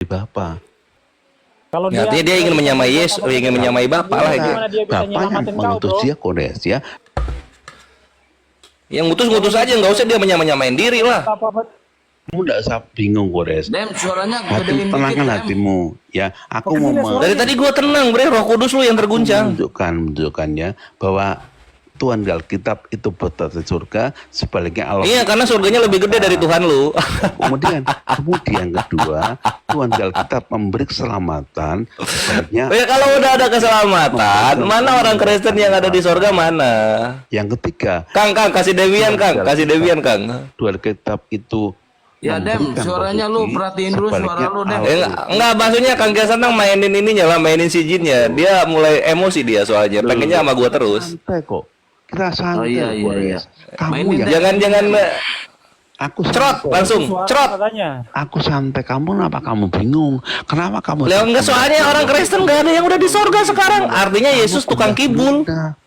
Bapa. Kalau Ya, artinya dia ingin menyamai Yesus, ingin menyamai Bapa lah itu. gimana dia bisa Bapa yang nyelamatin kau, mengutus bro? dia, Kores ya. Yang ngutus-ngutus aja, nggak usah dia menyamain diri lah. Apa-apa. Kamu tidak usah bingung, Kores. Dem, suaranya gedein dikit, Tenangkan Dem. hatimu ya. Aku Oke, mau gila, suara- Dari tadi gua tenang, bre. Roh Kudus lu yang terguncang. menunjukkannya bahwa Tuhan di Alkitab itu berada di surga, sebaliknya Allah. Iya, karena surganya lebih gede dari Tuhan lu. Kemudian kedua, Tuhan di Alkitab memberi keselamatan, sebaliknya Ya kalau udah ada keselamatan, mana orang Kristen yang ada di surga mana? yang ketiga, Kang, kasih Dewian, Kang. dua Alkitab itu Ya, Dem, memberikan suaranya lu rezeki, perhatiin dulu suara sebaliknya lu, Dem. Enggak, maksudnya Kang Gesantang mainin ininya lah, mainin si jinnya. Dia mulai emosi dia soalnya, pengennya sama gua terus. santai kok. Kita santai, Oh, iya, iya, Boris. iya. Kamu Mainin ya, deh. Jangan aku cerot santai. langsung, Suara cerot. katanya. Aku santai. Kamu kenapa kamu bingung? Kenapa kamu? Lah enggak, soalnya orang Kristen enggak ada yang udah di surga sekarang. Artinya Yesus tukang kibul.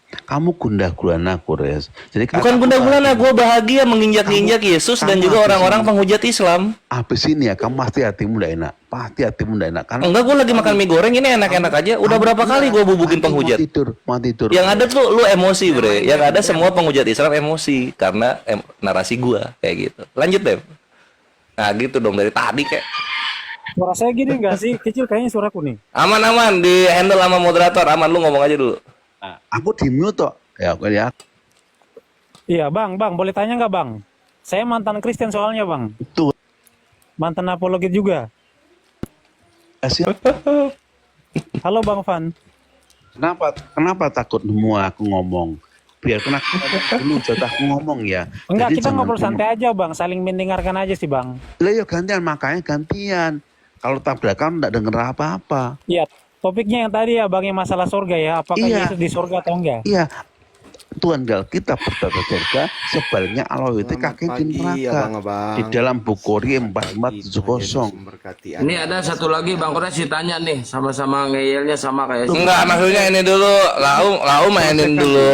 Kamu gundah gulana, Kores. Jadi Bukan bunda gulana, gue bahagia menginjak-injak Yesus dan juga orang-orang penghujat Islam. Habis ini ya, kamu pasti hatimu tidak enak. Pasti hatimu tidak enak. Karena Enggak, gue lagi makan mie goreng ini enak-enak aja. Udah berapa kali gue bubukin penghujat? Mau tidur. Yang ada tuh lu emosi, bre. Yang ada semua penghujat Islam emosi karena narasi gue kayak gitu. Lanjut deh. Nah gitu dong dari tadi kayak Suara saya gini enggak sih? Kecil kayaknya suaraku nih. aman di handle sama moderator. Aman, lu ngomong aja dulu. Aku di mute toh. Ya. Iya, Bang, boleh tanya nggak, Bang? Saya mantan Kristen soalnya, Bang. Itu. Mantan apologit juga. Halo, Bang Van. Kenapa takut semua aku ngomong? Biarkan aku dulu jatah aku ngomong ya. Enggak, Jadi kita jangan ngobrol kamu- santai aja, Bang. Saling mendengarkan aja sih, Bang. Lah ya gantian, makanya gantian. Kalau tabrakan enggak denger apa-apa. Iya, topiknya yang tadi ya, Bang, yang masalah surga ya. Apakah Iya. Yesus di surga atau enggak? Iya. Tuhan di Alkitab berkata surga, sebaliknya Allah itu kakek di neraka. Di dalam buku Korintus 4470. Ini ada satu lagi, Bang Kores ditanya nih, sama-sama ngeyelnya sama kayak si. Enggak, maksudnya ini dulu lau mainin dulu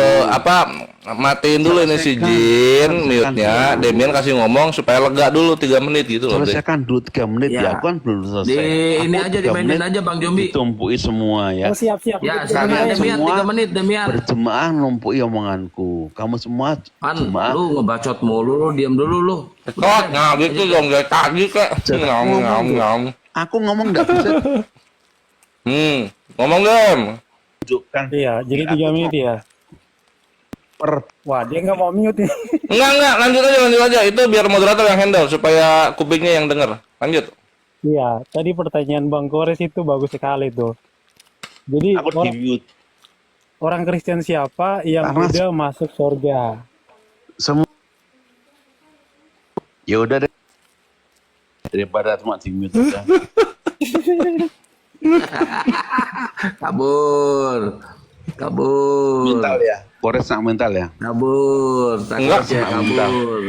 matiin dulu ini si Jin mute-nya, Demian kasih ngomong supaya lega dulu 3 menit gitu loh. Bre. Selesaikan dulu 3 menit Ya. ya, aku kan belum selesai. Di ini Aku aja 3 dimainin menit aja, Bang Jombi. Ditumpui semua ya. Oh, siap. Ya, Kita sekarang dengerin aja. Demian semua 3 menit, Demian. Berjemaah numpui omonganku. Kamu semua Pan, jemaah. lu ngebacot mulu, lu diam dulu lu. Kok nah gitu dong dari tadi kek. Ngom. Aku ngomong enggak bisa Ngomong Dem. tunjukkan Iya, jadi 3 menit ya. per Wah, dia nggak mau mute nih. Enggak, lanjut aja. Itu biar moderator yang handle supaya kupingnya yang denger. Lanjut. Iya, tadi pertanyaan Bang Kores itu bagus sekali tuh. Jadi aku di mute. orang Kristen siapa yang Karena- udah masuk surga? Semua ya udah deh, daripada cuma di mute aja. Kabur. Mental ya, Kores nak mental ya. Kabur. Enggak, Takut ya, kabur.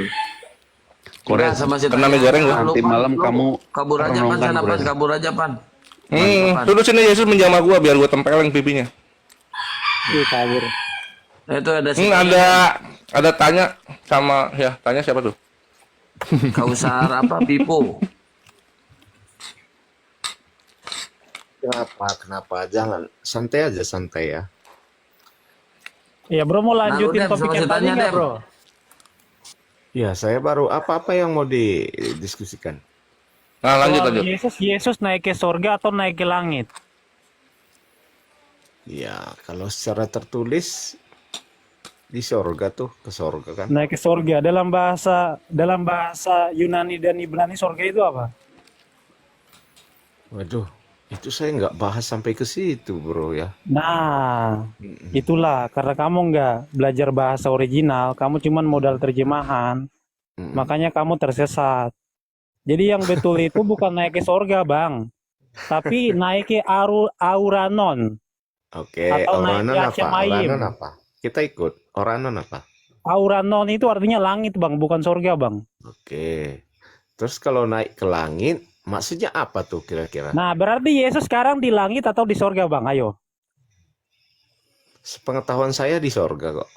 Kores Enggak, sama si kena mie goreng lu. nanti malam kamu kabur aja Pan, renungkan, sana Pan, Kores. kabur aja Pan. Duduk sini Yesus menjamah gua biar gua tempeleng pipinya. Ih, kabur. Nah, itu ada si Ada tanya sama ya, tanya siapa tuh? Kausar apa Pipo. Kenapa? Jangan. Santai aja, santai ya. Iya, Bro, mau lanjutin Dem, topik sama yang si tadi tanya, nggak, Dem. Bro? Ya, saya baru apa-apa yang mau didiskusikan. Nah, lanjut. Soal Yesus naik ke surga atau naik ke langit? Ya, kalau secara tertulis di sorga tuh, ke sorga kan. Naik ke surga dalam bahasa Yunani dan Ibrani surga itu apa? Waduh, itu saya nggak bahas sampai ke situ, bro ya. Nah, itulah karena kamu nggak belajar bahasa original, kamu cuman modal terjemahan, makanya kamu tersesat. Jadi yang betul itu bukan naik ke surga, Bang, tapi naik ke Auranon. Oke, Atau naik Oranon ke apa? Asyamaim. Oranon apa? Kita ikut. Oranon apa? Auranon itu artinya langit, Bang, bukan surga, Bang. Oke. Terus kalau naik ke langit, maksudnya apa tuh kira-kira? Nah, berarti Yesus sekarang di langit atau di surga, Bang? Ayo. Sepengetahuan saya di sorga kok.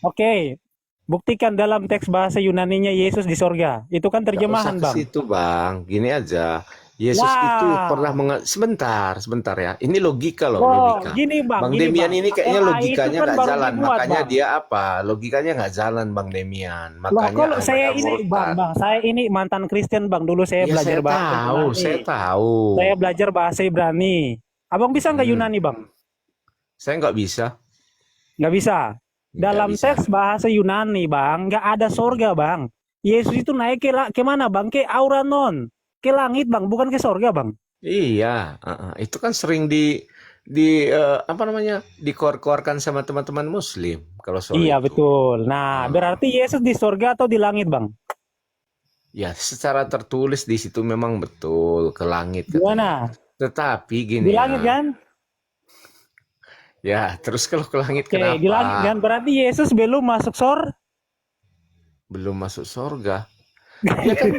Oke. Buktikan dalam teks bahasa Yunaninya Yesus di surga. Itu kan Nggak terjemahan, usah ke Bang. situ, Bang. Gini aja. Yesus itu Lah, pernah sebentar ya. Ini logika loh, oh, logika. gini bang, Bang gini Demian bang. ini kayaknya LA itu logikanya kan nggak baru jalan, dibuat makanya bang. dia apa? Logikanya nggak jalan Bang Demian, Loh, makanya kalau Anda saya ini murtad. saya ini mantan Kristen bang. Dulu saya Ya belajar bahasa saya Ibrani. tahu. Saya belajar bahasa Ibrani. Abang bisa nggak Hmm, Yunani bang? saya nggak bisa, Nggak bisa. nggak Dalam bisa. teks bahasa Yunani bang, nggak ada sorga bang. Yesus itu naik ke mana bang? Ke auranon, ke langit bang, bukan ke sorga bang. Iya, itu kan sering apa namanya, dikeluarkan sama teman-teman Muslim kalau soal Iya itu. betul. Nah, Ah, berarti Yesus di sorga atau di langit bang? ya, secara tertulis di situ memang betul ke langit katanya. Gimana? Tetapi Di gini langit ya, kan? ya terus kalau ke langit Oke, di langit kenapa? kan? Berarti Yesus belum masuk Belum masuk surga. Ya kan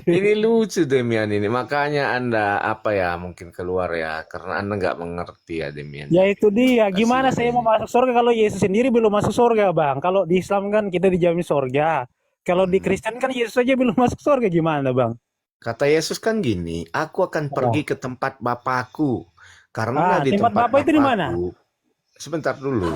ini lucu Demian ini. Makanya Anda apa ya mungkin keluar ya karena Anda nggak mengerti ya Demian Ya ya. itu dia. Gimana Kasihan saya mau ini. masuk surga kalau Yesus sendiri belum masuk surga, Bang? Kalau di Islam kan kita dijamin surga. Kalau di Hmm. Kristen kan Yesus saja belum masuk surga, gimana, Bang? Kata Yesus kan gini, aku akan pergi Oh. ke tempat Bapakku. Karena di Tempat tempat Bapak itu di mana? Bapakku, sebentar dulu,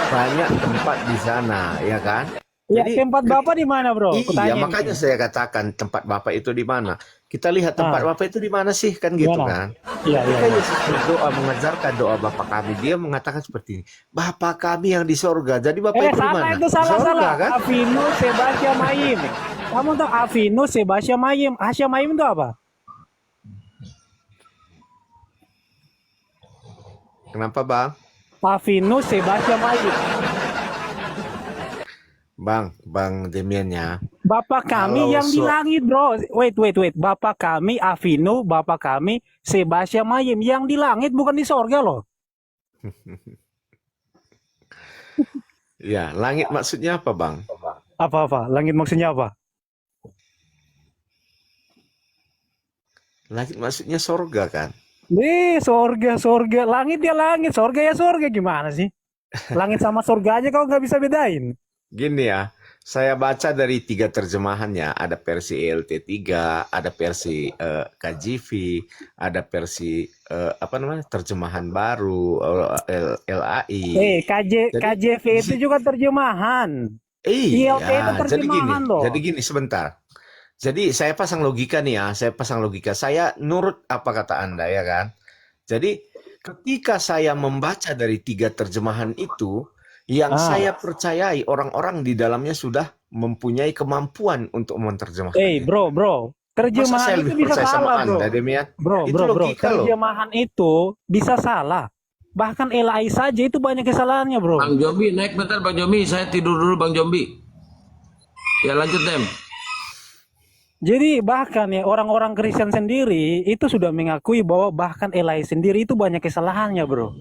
banyak tempat di sana, ya kan? Ya, Jadi tempat Bapak di mana, Bro? iya, Kutanya makanya nih. saya katakan tempat Bapak itu di mana. Kita lihat tempat Ah, Bapak itu di mana sih, kan gitu gimana? kan. Iya, iya, Ketika iya. Yesus berdoa mengajarkan doa Bapa kami, dia mengatakan seperti ini, Bapa kami yang di sorga. Jadi Bapak itu di Salah mana? itu Di sorga salah. kan? Avinu Sebasya Mayim. Kamu tahu Avinu Sebasya Mayim? Asya Mayim itu apa? Kenapa Bang? Avinu Sebasya Mayim. Bang Demian ya. Bapak kami Kalau yang di langit, bro. Wait. Bapak kami, Avinu, Bapak kami, Sebasya Mayim. Yang di langit, bukan di sorga loh. ya, langit maksudnya apa Bang? Apa-apa? Langit maksudnya apa? Langit maksudnya sorga kan? Sorga. Langit ya langit. Sorga ya sorga. Gimana sih? Langit sama sorga aja kau nggak bisa bedain. Gini ya, saya baca dari 3 terjemahannya. Ada versi ELT3, ada versi KJV, ada versi apa namanya terjemahan baru LAI. Jadi KJV itu juga terjemahan. ILT itu iya, terjemahan loh. jadi gini sebentar. Jadi saya pasang logika nih ya, saya pasang logika. Saya nurut apa kata Anda ya kan. Jadi ketika saya membaca dari 3 terjemahan itu, yang saya percayai orang-orang di dalamnya sudah mempunyai kemampuan untuk menerjemahkannya. Bro. Masa Terjemahan saya itu lebih bisa percaya sama salah, bro. Anda, Demian? Bro. Itu logika loh. Terjemahan itu bisa salah. Bahkan LAI saja itu banyak kesalahannya, bro. Bang Jombi naik bentar Bang Jombi, saya tidur dulu Bang Jombi. Ya lanjut Dem. Jadi bahkan ya orang-orang Kristen sendiri itu sudah mengakui bahwa bahkan LAI sendiri itu banyak kesalahannya, bro.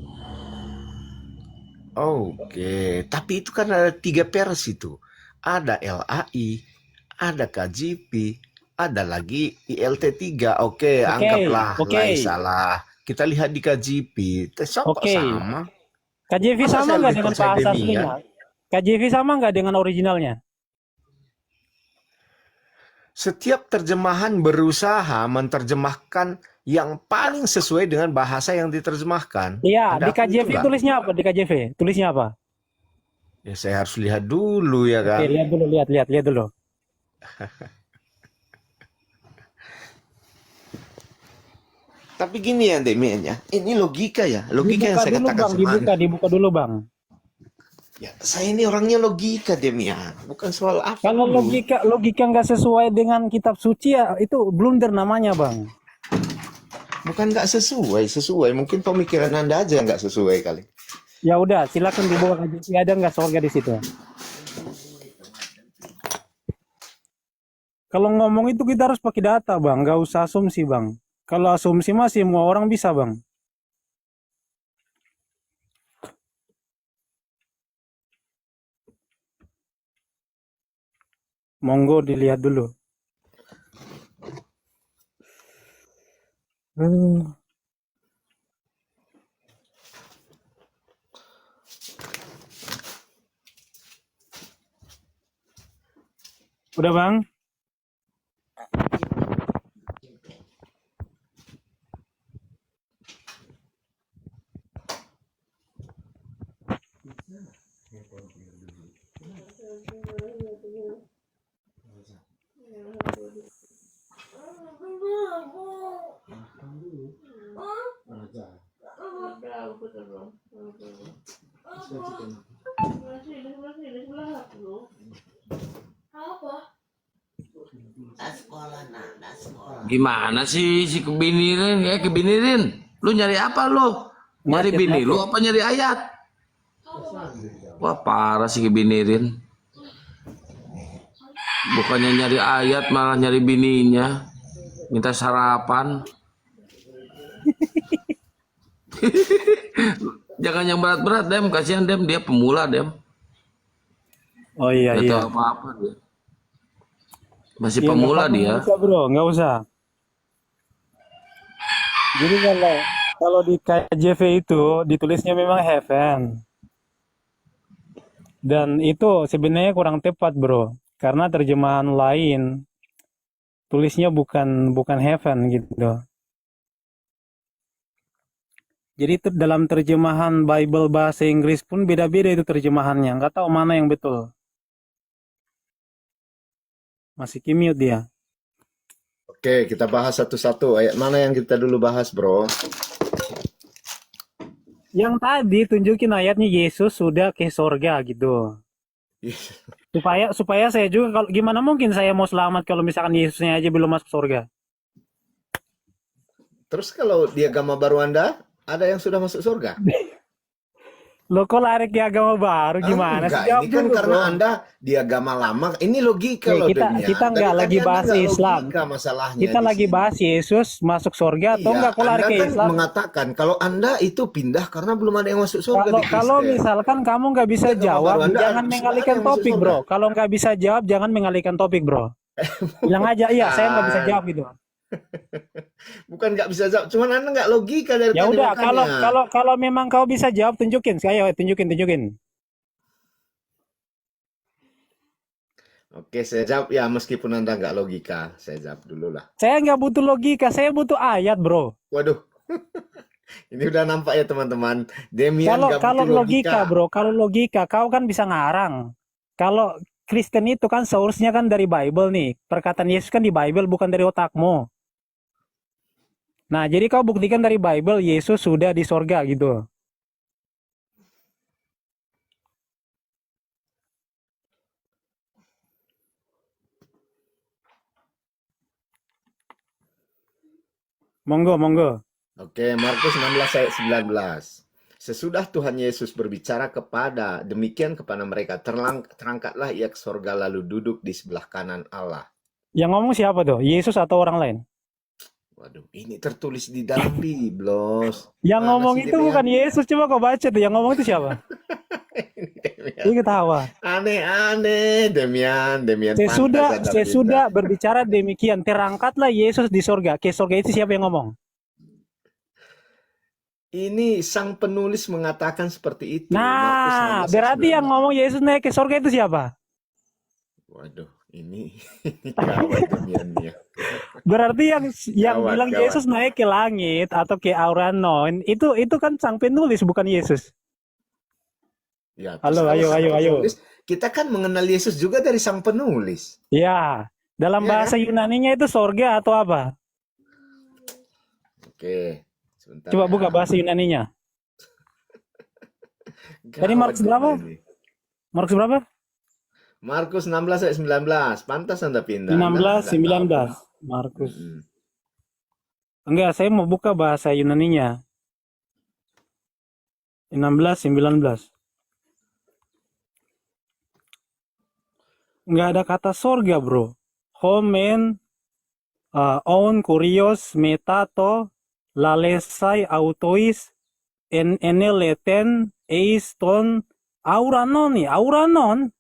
Oke, tapi itu kan ada 3 versi tuh. Ada LAI, ada KJP, ada lagi ILT3. Oke, anggaplah lai salah. Kita lihat di KJP, kok sama? KJV Masa sama saya nggak lebih dengan percaya bahasa Demian? aslinya? KJV sama nggak dengan originalnya? Setiap terjemahan berusaha menerjemahkan yang paling sesuai dengan bahasa yang diterjemahkan. Iya, Anda di akui itu KJV nggak? tulisnya apa? Di KJV tulisnya apa? Ya saya harus lihat dulu ya Oke, kan. lihat dulu. Tapi gini ya Demian ya, ini logika ya, logika yang saya katakan sama Anda. Dibuka dulu bang. Ya, saya ini orangnya logika Demian, bukan soal apa Kalau dulu. logika nggak sesuai dengan kitab suci ya itu blunder namanya bang. Bukan nggak sesuai. Mungkin pemikiran Anda aja nggak sesuai kali. Ya udah, silakan dibawa KJV, ada nggak surga di situ? Kalau ngomong itu kita harus pakai data bang, nggak usah asumsi bang. Kalau asumsi mah semua orang bisa bang. Monggo dilihat dulu. Udah bang? Gimana sih si kebinirin? Kebinirin. Lu nyari apa lu? Nyari bini lu apa nyari ayat? Wah, parah si kebinirin. Bukannya nyari ayat malah nyari bininya. Minta sarapan. Jangan yang berat-berat, Dem. Kasihan, Dem. Dia pemula, Dem. Oh iya Gak iya. tahu apa-apa dia. Masih Iya, pemula nggak dia. usah, bro, nggak usah. Jadi kalau di KJV itu ditulisnya memang heaven. Dan itu sebenarnya kurang tepat, bro. Karena terjemahan lain tulisnya bukan heaven gitu. Jadi dalam terjemahan Bible bahasa Inggris pun beda-beda itu terjemahannya. Nggak tahu mana yang betul. Masih kimut dia. Oke, kita bahas satu-satu. Ayat mana yang kita dulu bahas, bro? Yang tadi tunjukin ayatnya Yesus sudah ke sorga gitu. Supaya saya juga, kalau gimana mungkin saya mau selamat kalau misalkan Yesusnya aja belum masuk surga. Terus kalau di agama baru Anda, ada yang sudah masuk surga? Lo kok lari ke agama baru gimana Enggak, sih? Jawab ini kan dulu, karena bro. Anda di agama lama. Ini logika Oke, loh, kita Demian. kita Dari nggak tadi lagi Anda bahas nggak Islam. logika masalahnya Kita di lagi sini. bahas Yesus masuk surga atau Iya, enggak, kok lari Anda ke kan Islam? mengatakan kalau Anda itu pindah karena belum ada yang masuk surga di Kalau Kristen. misalkan kamu nggak bisa Di agama jawab, baru Anda jangan sudah ada mengalihkan yang masuk topik, surga. bro. Kalau nggak bisa jawab, jangan mengalihkan topik, bro. Bilang aja, iya, saya nggak bisa Bukan, jawab gitu. bukan nggak bisa jawab. Cuman Anda nggak logika dari Ya tadi udah, makanya. kalau memang kau bisa jawab, tunjukin. Ayo, tunjukin. Oke, saya jawab ya meskipun Anda nggak logika, saya jawab dulu lah. Saya nggak butuh logika, saya butuh ayat, bro. Waduh, ini udah nampak ya teman-teman. Demian nggak Kalau butuh logika, logika. bro, kalau logika, kau kan bisa ngarang. Kalau Kristen itu kan source-nya kan dari Bible nih. Perkataan Yesus kan di Bible, bukan dari otakmu. Nah, jadi kau buktikan dari Bible, Yesus sudah di sorga gitu. Monggo. Oke, Markus 16 ayat 19. Sesudah Tuhan Yesus berbicara demikian kepada mereka, terangkatlah ia ke sorga lalu duduk di sebelah kanan Allah. Yang ngomong siapa tuh? Yesus atau orang lain? Waduh, ini tertulis di dalam Biblos. Yang Mana ngomong sih itu Demian? bukan Yesus, coba kau baca tuh. Yang ngomong itu siapa? Ini Demian. Ini ketawa. Aneh-aneh, Demian pantas ada Sesudah pindah. berbicara demikian, terangkatlah Yesus di sorga. Ke sorga itu siapa yang ngomong? Ini sang penulis mengatakan seperti itu. Markus Nah, 16 ayat berarti yang 19. ngomong Yesus naik ke sorga itu siapa? Waduh, ini gawat Demiannya. Berarti yang Gawat, bilang gawat. Yesus naik ke langit atau ke auranon, itu kan sang penulis, bukan Yesus. Ya, Halo, terus kalau ayo. sang penulis, kita kan mengenal Yesus juga dari sang penulis. Ya, dalam Iya bahasa Yunaninya itu sorga atau apa? Oke, sebentar Coba ya. buka bahasa Yunaninya. Tadi Gawat Markus berapa? ini. Markus berapa? Markus 16 ayat 19. Pantas Anda pindah. 16, Anda nggak 19. Markus. tahu. Mm-mm. Enggak, saya mau buka bahasa Yunaninya. 16, 19. Enggak ada kata sorga, bro. Homen, on, kurios, metato, lalesai, autois, eneleten, eiston, auranon nih. Auranon.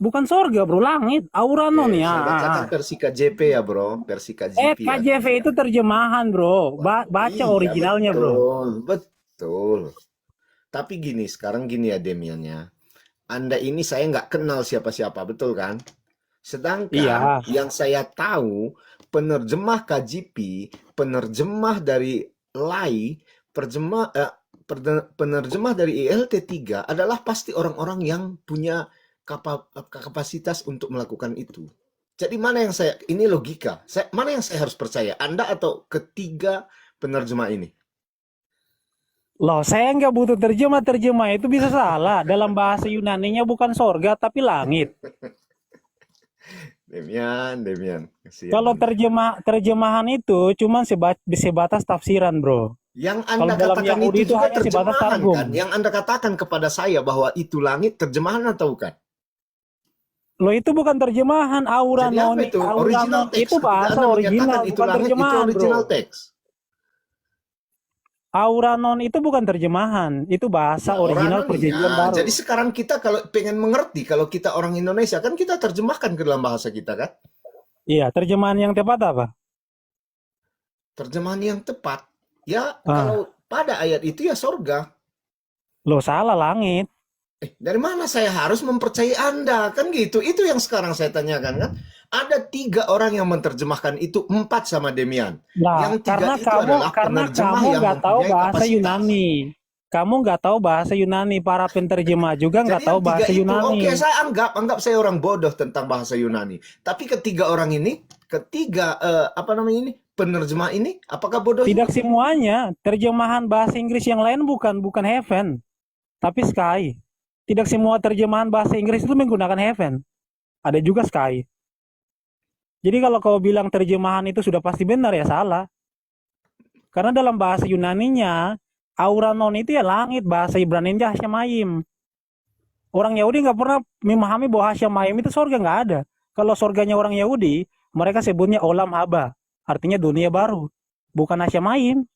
Bukan sorga, bro. Langit. Auranon Oke, ya. saya bacakan versi KJP ya, bro. Versi KJP ya. KJV itu terjemahan, bro. Baca Iya, originalnya, bro. Betul. Tapi sekarang gini ya Demiannya. Anda ini saya nggak kenal siapa-siapa, betul kan? Sedangkan Iya. yang saya tahu, penerjemah KJP, penerjemah dari LAI, penerjemah dari ILT3 adalah pasti orang-orang yang punya kapasitas untuk melakukan itu. Jadi ini logika. Mana yang saya harus percaya? Anda atau ketiga penerjemah ini? Loh, saya nggak butuh terjemah itu bisa salah. Dalam bahasa Yunaninya bukan sorga tapi langit. Demian, kasihan Kalau Anda. terjemahan itu cuman sebatas tafsiran, bro. Yang Kalau Anda dalam katakan Yahudi itu itu juga hanya sebatas terjemahan targum. kan? Yang Anda katakan kepada saya bahwa itu langit terjemahan atau bukan? Loh, itu bukan terjemahan. Jadi apa itu? Original Auranon itu text. Ketika bahasa Anda original, menyatakan itu bukan langit, itu terjemahan, bro. original text. Auranon itu bukan terjemahan, itu bahasa Ya, original Oranon perjanjian iya. baru. Jadi sekarang kita kalau pengen mengerti, kalau kita orang Indonesia kan kita terjemahkan ke dalam bahasa kita kan? Iya, terjemahan yang tepat apa? Terjemahan yang tepat. Ya, Ah, kalau pada ayat itu ya sorga. loh salah langit. Dari mana saya harus mempercayai Anda? Kan gitu. Itu yang sekarang saya tanyakan kan. Ada 3 orang yang menerjemahkan itu, 4 sama Demian. Nah, Yang 3 karena itu kamu adalah karena penerjemah kamu yang nggak tahu mempunyai bahasa kapasitas. Yunani. Kamu nggak tahu bahasa Yunani. Para penterjemah juga nggak Jadi tahu yang 3 bahasa itu, Yunani. oke, saya anggap saya orang bodoh tentang bahasa Yunani. Tapi ketiga orang ini, penerjemah ini, apakah bodoh Tidak juga? semuanya. Terjemahan bahasa Inggris yang lain bukan heaven, tapi sky. Tidak semua terjemahan bahasa Inggris itu menggunakan heaven. Ada juga sky. Jadi kalau kau bilang terjemahan itu sudah pasti benar, ya salah. Karena dalam bahasa Yunaninya, auranon itu ya langit, bahasa Ibraninya Hasyamayim. Orang Yahudi nggak pernah memahami bahwa Hasyamayim itu sorga, nggak ada. Kalau sorganya orang Yahudi, mereka sebutnya Olam Haba, artinya dunia baru, bukan Hasyamayim.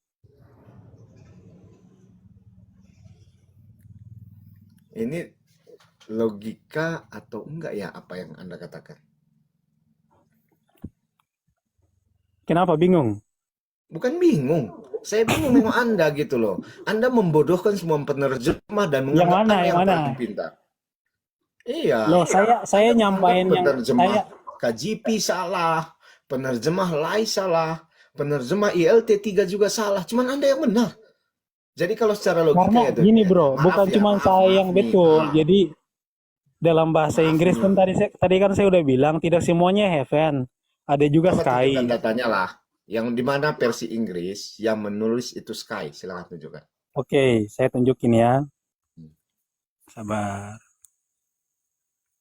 Ini logika atau enggak ya apa yang Anda katakan? Kenapa bingung? Bukan bingung. Saya bingung dengan Anda gitu loh. Anda membodohkan semua penerjemah dan Yang menganggap mana? Anda Yang yang mana? paling pintar. Iya. Loh, saya Anda nyampain menganggap yang penerjemah saya KJP salah, penerjemah Lai salah, penerjemah ILT3 juga salah. Cuman Anda yang benar. Jadi kalau secara logika karena ya gini, Demian. bro, bukan cuma saya yang Maaf betul. nih. Jadi dalam bahasa Maaf Inggris kan nih. tadi kan saya udah bilang tidak semuanya heaven, ada juga Coba tunjukkan sky. datanya lah. Yang dimana versi Inggris yang menulis itu Sky. Silakan tunjukkan. Oke, saya tunjukin ya. Sabar.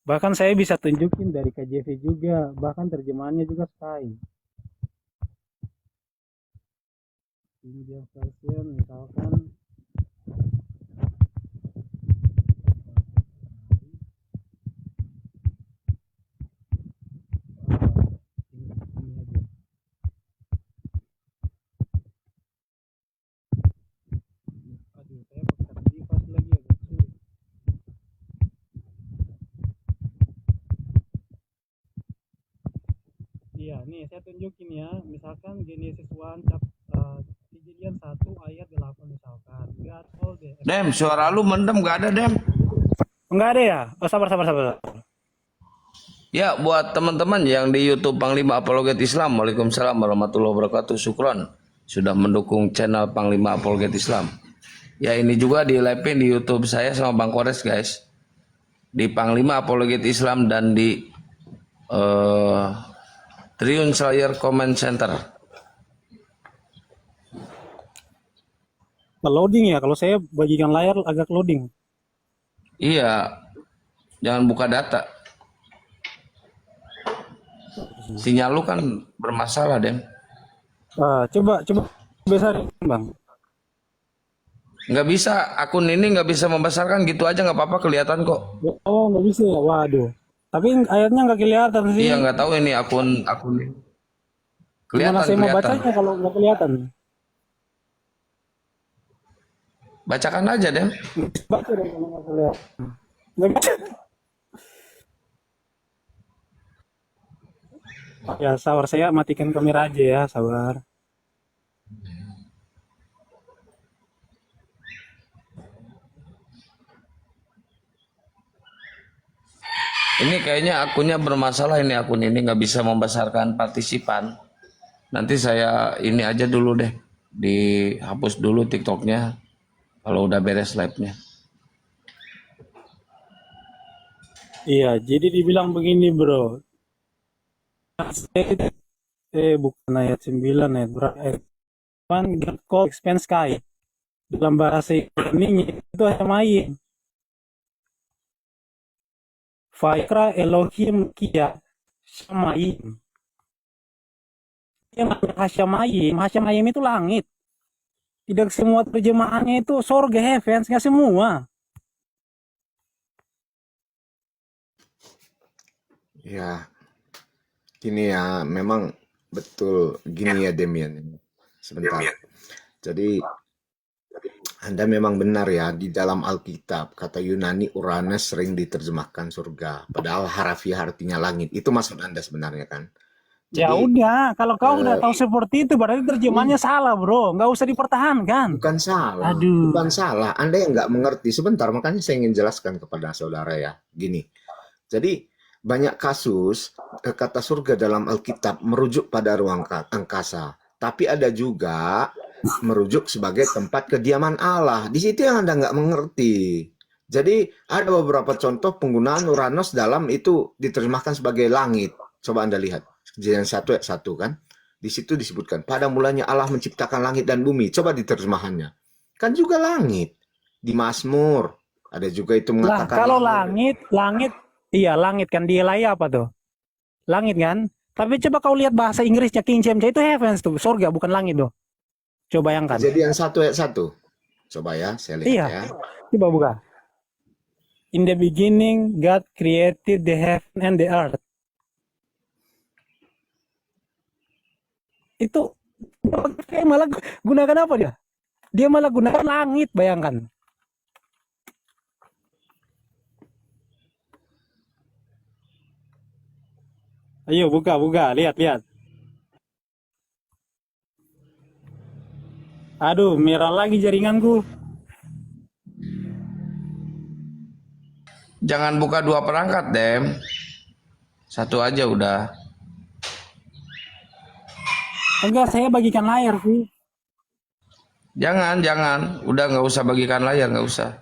Bahkan saya bisa tunjukin dari KJV juga, bahkan terjemahannya juga sky. Ini dia version misalkan. Ini aja. Aduh, saya pakai device lagi agak sulit. Iya, nih saya tunjukin ya. Misalkan Genesis 1 Kejadian 1 ayat 8 misalkan. God all the Dem, suara lu mendem gak ada, Dem. Enggak ada ya? Oh, sabar. Ya, buat teman-teman yang di YouTube Panglima Apologet Islam, Waalaikumsalam warahmatullahi wabarakatuh. Syukron sudah mendukung channel Panglima Apologet Islam. Ya, ini juga di live-in di YouTube saya sama Bang Kores, guys. Di Panglima Apologet Islam dan di Triun Slayer Comment Center. Loading ya, kalau saya bagikan layar agak loading. Iya, jangan buka data. Sinyal lu kan bermasalah, Dem. Coba besarin, Bang. Nggak bisa, akun ini nggak bisa membesarkan gitu aja, nggak apa-apa, kelihatan kok. Oh, nggak bisa ya? Waduh. Tapi ayatnya nggak kelihatan sih. Iya, nggak tahu ini akun ini. Gimana saya mau Kelihatan. bacanya kalau nggak kelihatan? Bacakan aja, Dem. Baca dong kalau nggak kelihatan. Nggak bisa. Ya, sabar, saya matikan kamera aja ya, sabar. Ini kayaknya akunnya bermasalah, ini akun ini nggak bisa membesarkan partisipan. Nanti saya ini aja dulu deh, dihapus dulu TikToknya kalau udah beres live-nya. Iya, jadi dibilang begini, bro. Bukan ayat 9, ayat berapa? Ayat 1, God called expand sky. Dalam bahasa Ibrani itu Hashamayim. Vaikra Elohim Kia Shamayim. Yang Hashamayim, Hashamayim itu langit. Tidak semua terjemahannya itu sorga, heavens, nggak semua. Ya, gini ya, memang betul gini ya Demian. Sebentar. Jadi Anda memang benar ya, di dalam Alkitab kata Yunani Uranus sering diterjemahkan surga, padahal harafiah artinya langit. Itu maksud Anda sebenarnya kan? Ya Jadi udah, kalau kau udah tahu seperti itu berarti terjemahannya salah, bro. Nggak usah dipertahankan. bukan salah, Aduh. bukan salah. Anda yang nggak mengerti. Sebentar, makanya saya ingin jelaskan kepada saudara ya. Gini, jadi banyak kasus kata surga dalam Alkitab merujuk pada ruang angkasa, tapi ada juga merujuk sebagai tempat kediaman Allah. Di situ yang Anda nggak mengerti. Jadi ada beberapa contoh penggunaan Uranus dalam itu diterjemahkan sebagai langit. Coba Anda lihat. Kejadian 1 ayat 1 kan. Di situ disebutkan, pada mulanya Allah menciptakan langit dan bumi. Coba diterjemahannya. Kan juga langit. Di Mazmur. Ada juga itu Lah, mengatakan kalau langit, iya langit kan di Elaya apa tuh? Langit kan? Tapi coba kau lihat bahasa Inggrisnya King James itu heavens tuh, surga bukan langit tuh. Coba bayangkan. Kejadian 1 ayat 1. Coba ya, saya lihat Iya. ya. Coba buka. In the beginning, God created the heaven and the earth. Itu malah gunakan apa dia? Dia malah gunakan langit, bayangkan. Ayo buka, lihat. Aduh, merah lagi jaringanku. Jangan buka 2 perangkat, Dem. 1 aja udah. Enggak, saya bagikan layar sih. Jangan. Udah nggak usah bagikan layar, nggak usah.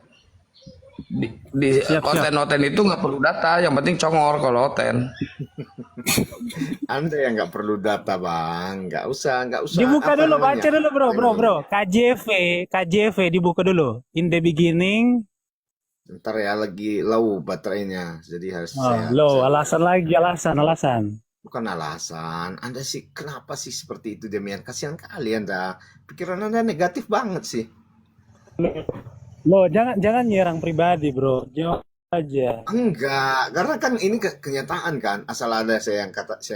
Di Siap. oten itu nggak perlu data, yang penting congor kalau oten. Anda yang nggak perlu data, Bang. Nggak usah. Dibuka Apa dulu, namanya? baca dulu bro. KJV dibuka dulu. In the beginning. Ntar ya, lagi low baterainya. Jadi harus Low, alasan. Bukan alasan. Anda sih, kenapa sih seperti itu, Demian? Kasihan kali Anda. Pikiran Anda negatif banget sih. Loh, jangan nyerang pribadi, bro. Jawab aja. Enggak, karena kan ini kenyataan kan. Asal ada saya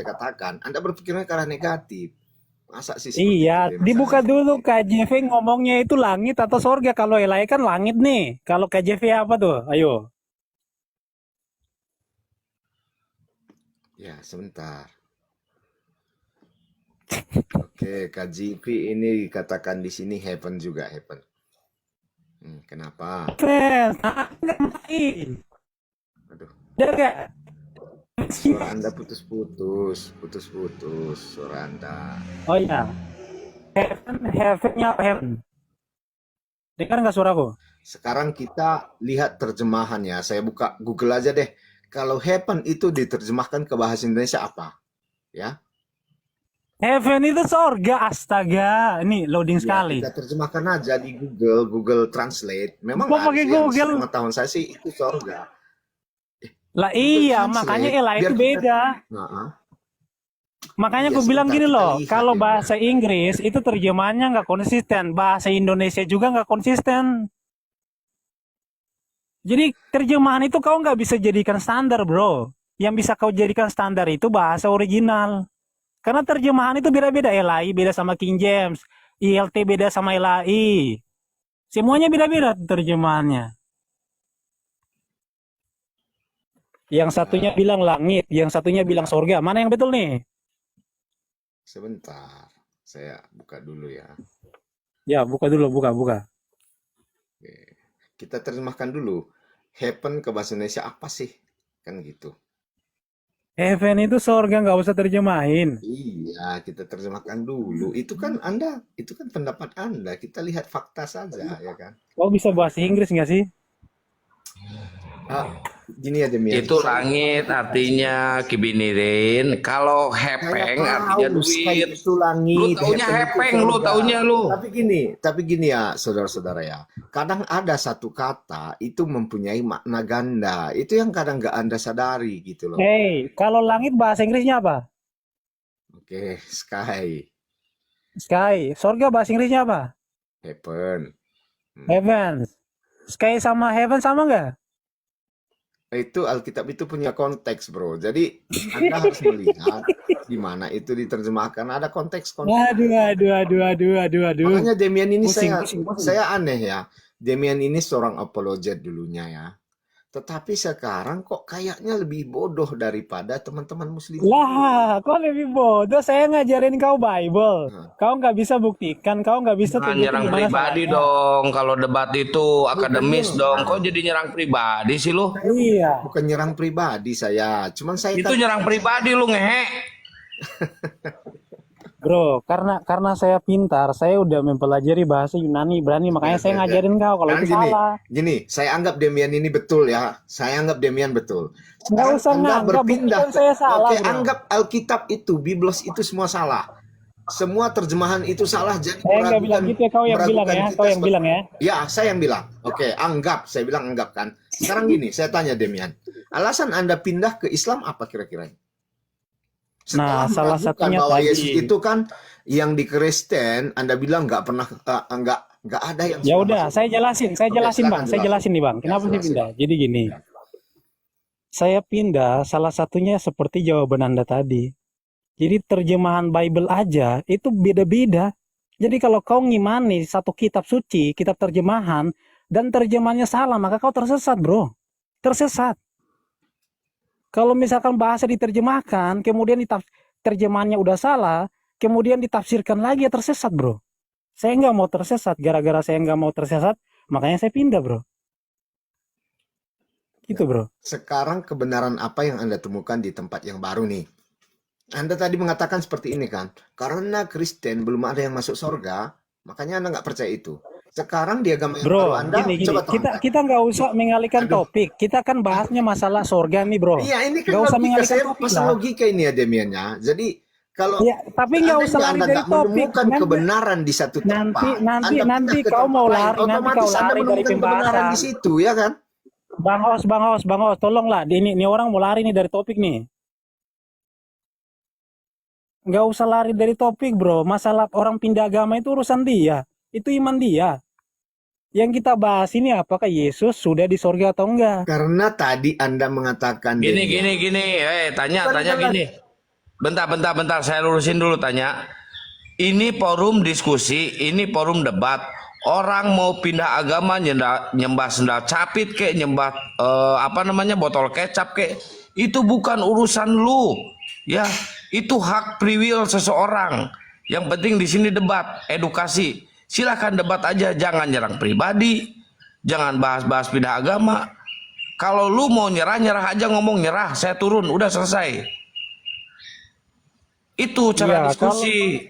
katakan, Anda berpikirnya ke arah negatif. Masa sih seperti Iya, itu, Mas? dibuka dulu KJV ngomongnya itu langit atau sorga. Kalau Elai kan langit nih. Kalau KJV apa tuh? Ayo. Ya, sebentar. Oke, KJP ini dikatakan di sini heaven juga, heaven. Kenapa? Fans, nggak main. Aduh, Udah nggak? suara Anda putus-putus suara Anda. Oh iya. Heavennya apa heaven? Dengar nggak suaraku? Sekarang kita lihat terjemahannya. Saya buka Google aja deh. Kalau heaven itu diterjemahkan ke bahasa Indonesia apa? Ya. Heaven itu sorga, astaga. Ini loading Ya, sekali. kita terjemahkan aja di Google Translate. Memang Mau pakai yang Google? sepengetahuan saya sih itu sorga. Lah iya, Translate, makanya Elai biar itu kita- beda. Nah, Makanya Iya, gue bilang sebentar, gini kita loh, lihat kalau ya. bahasa Inggris itu terjemahannya nggak konsisten, bahasa Indonesia juga nggak konsisten. Jadi terjemahan itu kau nggak bisa jadikan standar, bro. Yang bisa kau jadikan standar itu bahasa original. Karena terjemahan itu beda-beda. LAI beda sama King James, ILT beda sama LAI. Semuanya beda-beda terjemahannya. Yang satunya bilang langit, yang satunya bilang sorga. Mana yang betul nih? Sebentar, saya buka dulu ya. Ya, buka dulu, buka. Oke. Kita terjemahkan dulu. Heaven ke bahasa Indonesia apa sih? Kan gitu. Heaven itu sorga, nggak usah terjemahin. Iya, kita terjemahkan dulu. Itu kan pendapat Anda. Kita lihat fakta saja, ya kan? Kau bisa bahasa Inggris nggak sih? Ah, Gini ya Demian. Itu langit artinya kibinirin. Kalau Saya hepeng artinya tahu Sky duit. itu langit. Lu taunya Hepeng itu hepeng, lu surga. taunya lu. Tapi gini ya, saudara-saudara ya. Kadang ada satu kata itu mempunyai makna ganda. Itu yang kadang nggak Anda sadari gitu loh. Kalau langit bahasa Inggrisnya apa? Oke, Sky, Sky. Sorga bahasa Inggrisnya apa? heaven. Heavens. Sky sama heaven sama nggak? Itu Alkitab itu punya konteks, bro. Jadi Anda harus melihat di mana itu diterjemahkan. Ada konteks-konteks. Aduh. Makanya Demian ini Pusing. saya aneh ya. Demian ini seorang apologet dulunya ya. Tetapi sekarang kok kayaknya lebih bodoh daripada teman-teman muslim. Lah, kok lebih bodoh? Saya ngajarin kau Bible. Kau nggak bisa buktikan, kau nggak bisa Jangan tunjukin nyerang gimana pribadi salahnya. dong. Kalau debat itu akademis dong. Kok jadi nyerang pribadi sih lu? Iya. Bukan nyerang pribadi saya. Cuman saya Itu nyerang pribadi lu ngehe. Bro, karena saya pintar, saya udah mempelajari bahasa Yunani, Ibrani, makanya saya ngajarin kau kalau Sekarang itu salah. Gini, saya anggap Demian ini betul ya. Saya anggap Demian betul. Nggak usah Anda nganggap, berpindah. bukan saya salah, Oke, bro. anggap Alkitab itu, Biblos itu semua salah. Semua terjemahan itu salah. Jadi Saya nggak bilang gitu ya, kau yang bilang ya, kau yang bilang ya. Ya, saya yang bilang. Oke, anggap. Saya bilang anggap kan. Sekarang gini, saya tanya Demian. Alasan Anda pindah ke Islam apa kira-kira? Nah, salah meragukan satunya bahwa tadi. Yesus itu kan yang di Kristen, Anda bilang nggak pernah nggak ada yang Ya sudah udah, masuk. saya jelasin Oke, Bang, silakan saya jelasin nih Bang. Kenapa saya silakan. pindah? Jadi gini, saya pindah salah satunya seperti jawaban Anda tadi. Jadi terjemahan Bible aja itu beda-beda. Jadi kalau kau ngimani satu kitab suci, kitab terjemahan, dan terjemahannya salah, maka kau tersesat, bro. Tersesat. Kalau misalkan bahasa diterjemahkan, kemudian terjemahannya udah salah, kemudian ditafsirkan lagi, ya tersesat, bro. Saya nggak mau tersesat. Gara-gara saya nggak mau tersesat, makanya saya pindah, bro. Gitu, bro. Sekarang kebenaran apa yang Anda temukan di tempat yang baru nih? Anda tadi mengatakan seperti ini kan, karena Kristen belum ada yang masuk surga, makanya Anda nggak percaya itu. Sekarang di agama yang Bro, baru Anda gini. coba Kita nggak usah mengalihkan topik. Kita kan bahasnya masalah surga nih, bro. Iya, ini kan Nggak usah logika. mengalihkan Saya topik pasang lah. logika ini ya Demiannya. Jadi kalau Ya, tapi nggak usah lari Anda dari nggak topik. menemukan kebenaran di satu tempat, nanti Anda pindah ke kau tempat mau lain, lari, nanti otomatis kau Anda lari dari menemukan kebenaran pembahasan. di situ, ya kan? Bang Hos, tolonglah. Ini orang mau lari nih dari topik nih. Nggak usah lari dari topik, bro. Masalah orang pindah agama itu urusan dia. Itu iman dia. Yang kita bahas ini apakah Yesus sudah di sorga atau enggak? Karena tadi Anda mengatakan Gini. Tanya Bukan. gini. Bentar. Saya lurusin dulu tanya. Ini forum diskusi, ini forum debat. Orang mau pindah agama, nyembah sendal capit kek, nyembah botol kecap kek. Itu bukan urusan lu. Ya, itu hak free will seseorang. Yang penting di sini debat, edukasi. Silakan debat aja, jangan nyerang pribadi. Jangan bahas-bahas pindah agama. Kalau lu mau nyerah aja, ngomong nyerah, saya turun, udah selesai. Itu cara diskusi.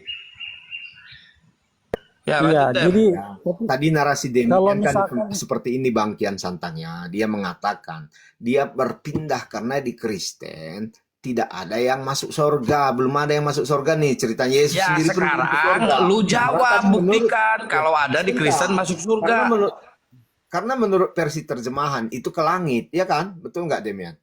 Ya, Iya, lanjut, jadi tadi narasi kalau Demian kan misalkan seperti ini Bang Kian Santangnya. Dia mengatakan dia berpindah karena di Kristen tidak ada yang masuk surga, belum ada yang masuk surga nih ceritanya Yesus ya sendiri pun belum masuk surga. sekarang lu jawab, Bahkan buktikan kalau ada di Kristen masuk surga. Karena menurut versi terjemahan itu ke langit, ya kan? Betul nggak Demian?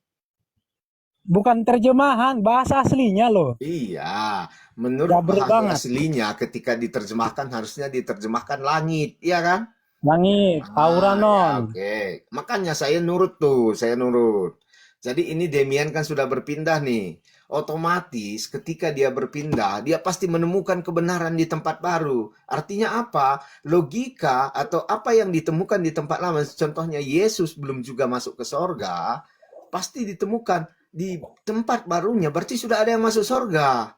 bukan terjemahan, bahasa aslinya loh. Iya, menurut Gaber bahasa banget. aslinya ketika diterjemahkan harusnya diterjemahkan langit, iya kan? Langit, aura non. Oke, makanya saya nurut tuh, saya nurut. Jadi ini Demian kan sudah berpindah nih. Otomatis ketika dia berpindah, dia pasti menemukan kebenaran di tempat baru. Artinya apa? Logika atau apa yang ditemukan di tempat lama, contohnya Yesus belum juga masuk ke sorga, pasti ditemukan di tempat barunya, berarti sudah ada yang masuk sorga.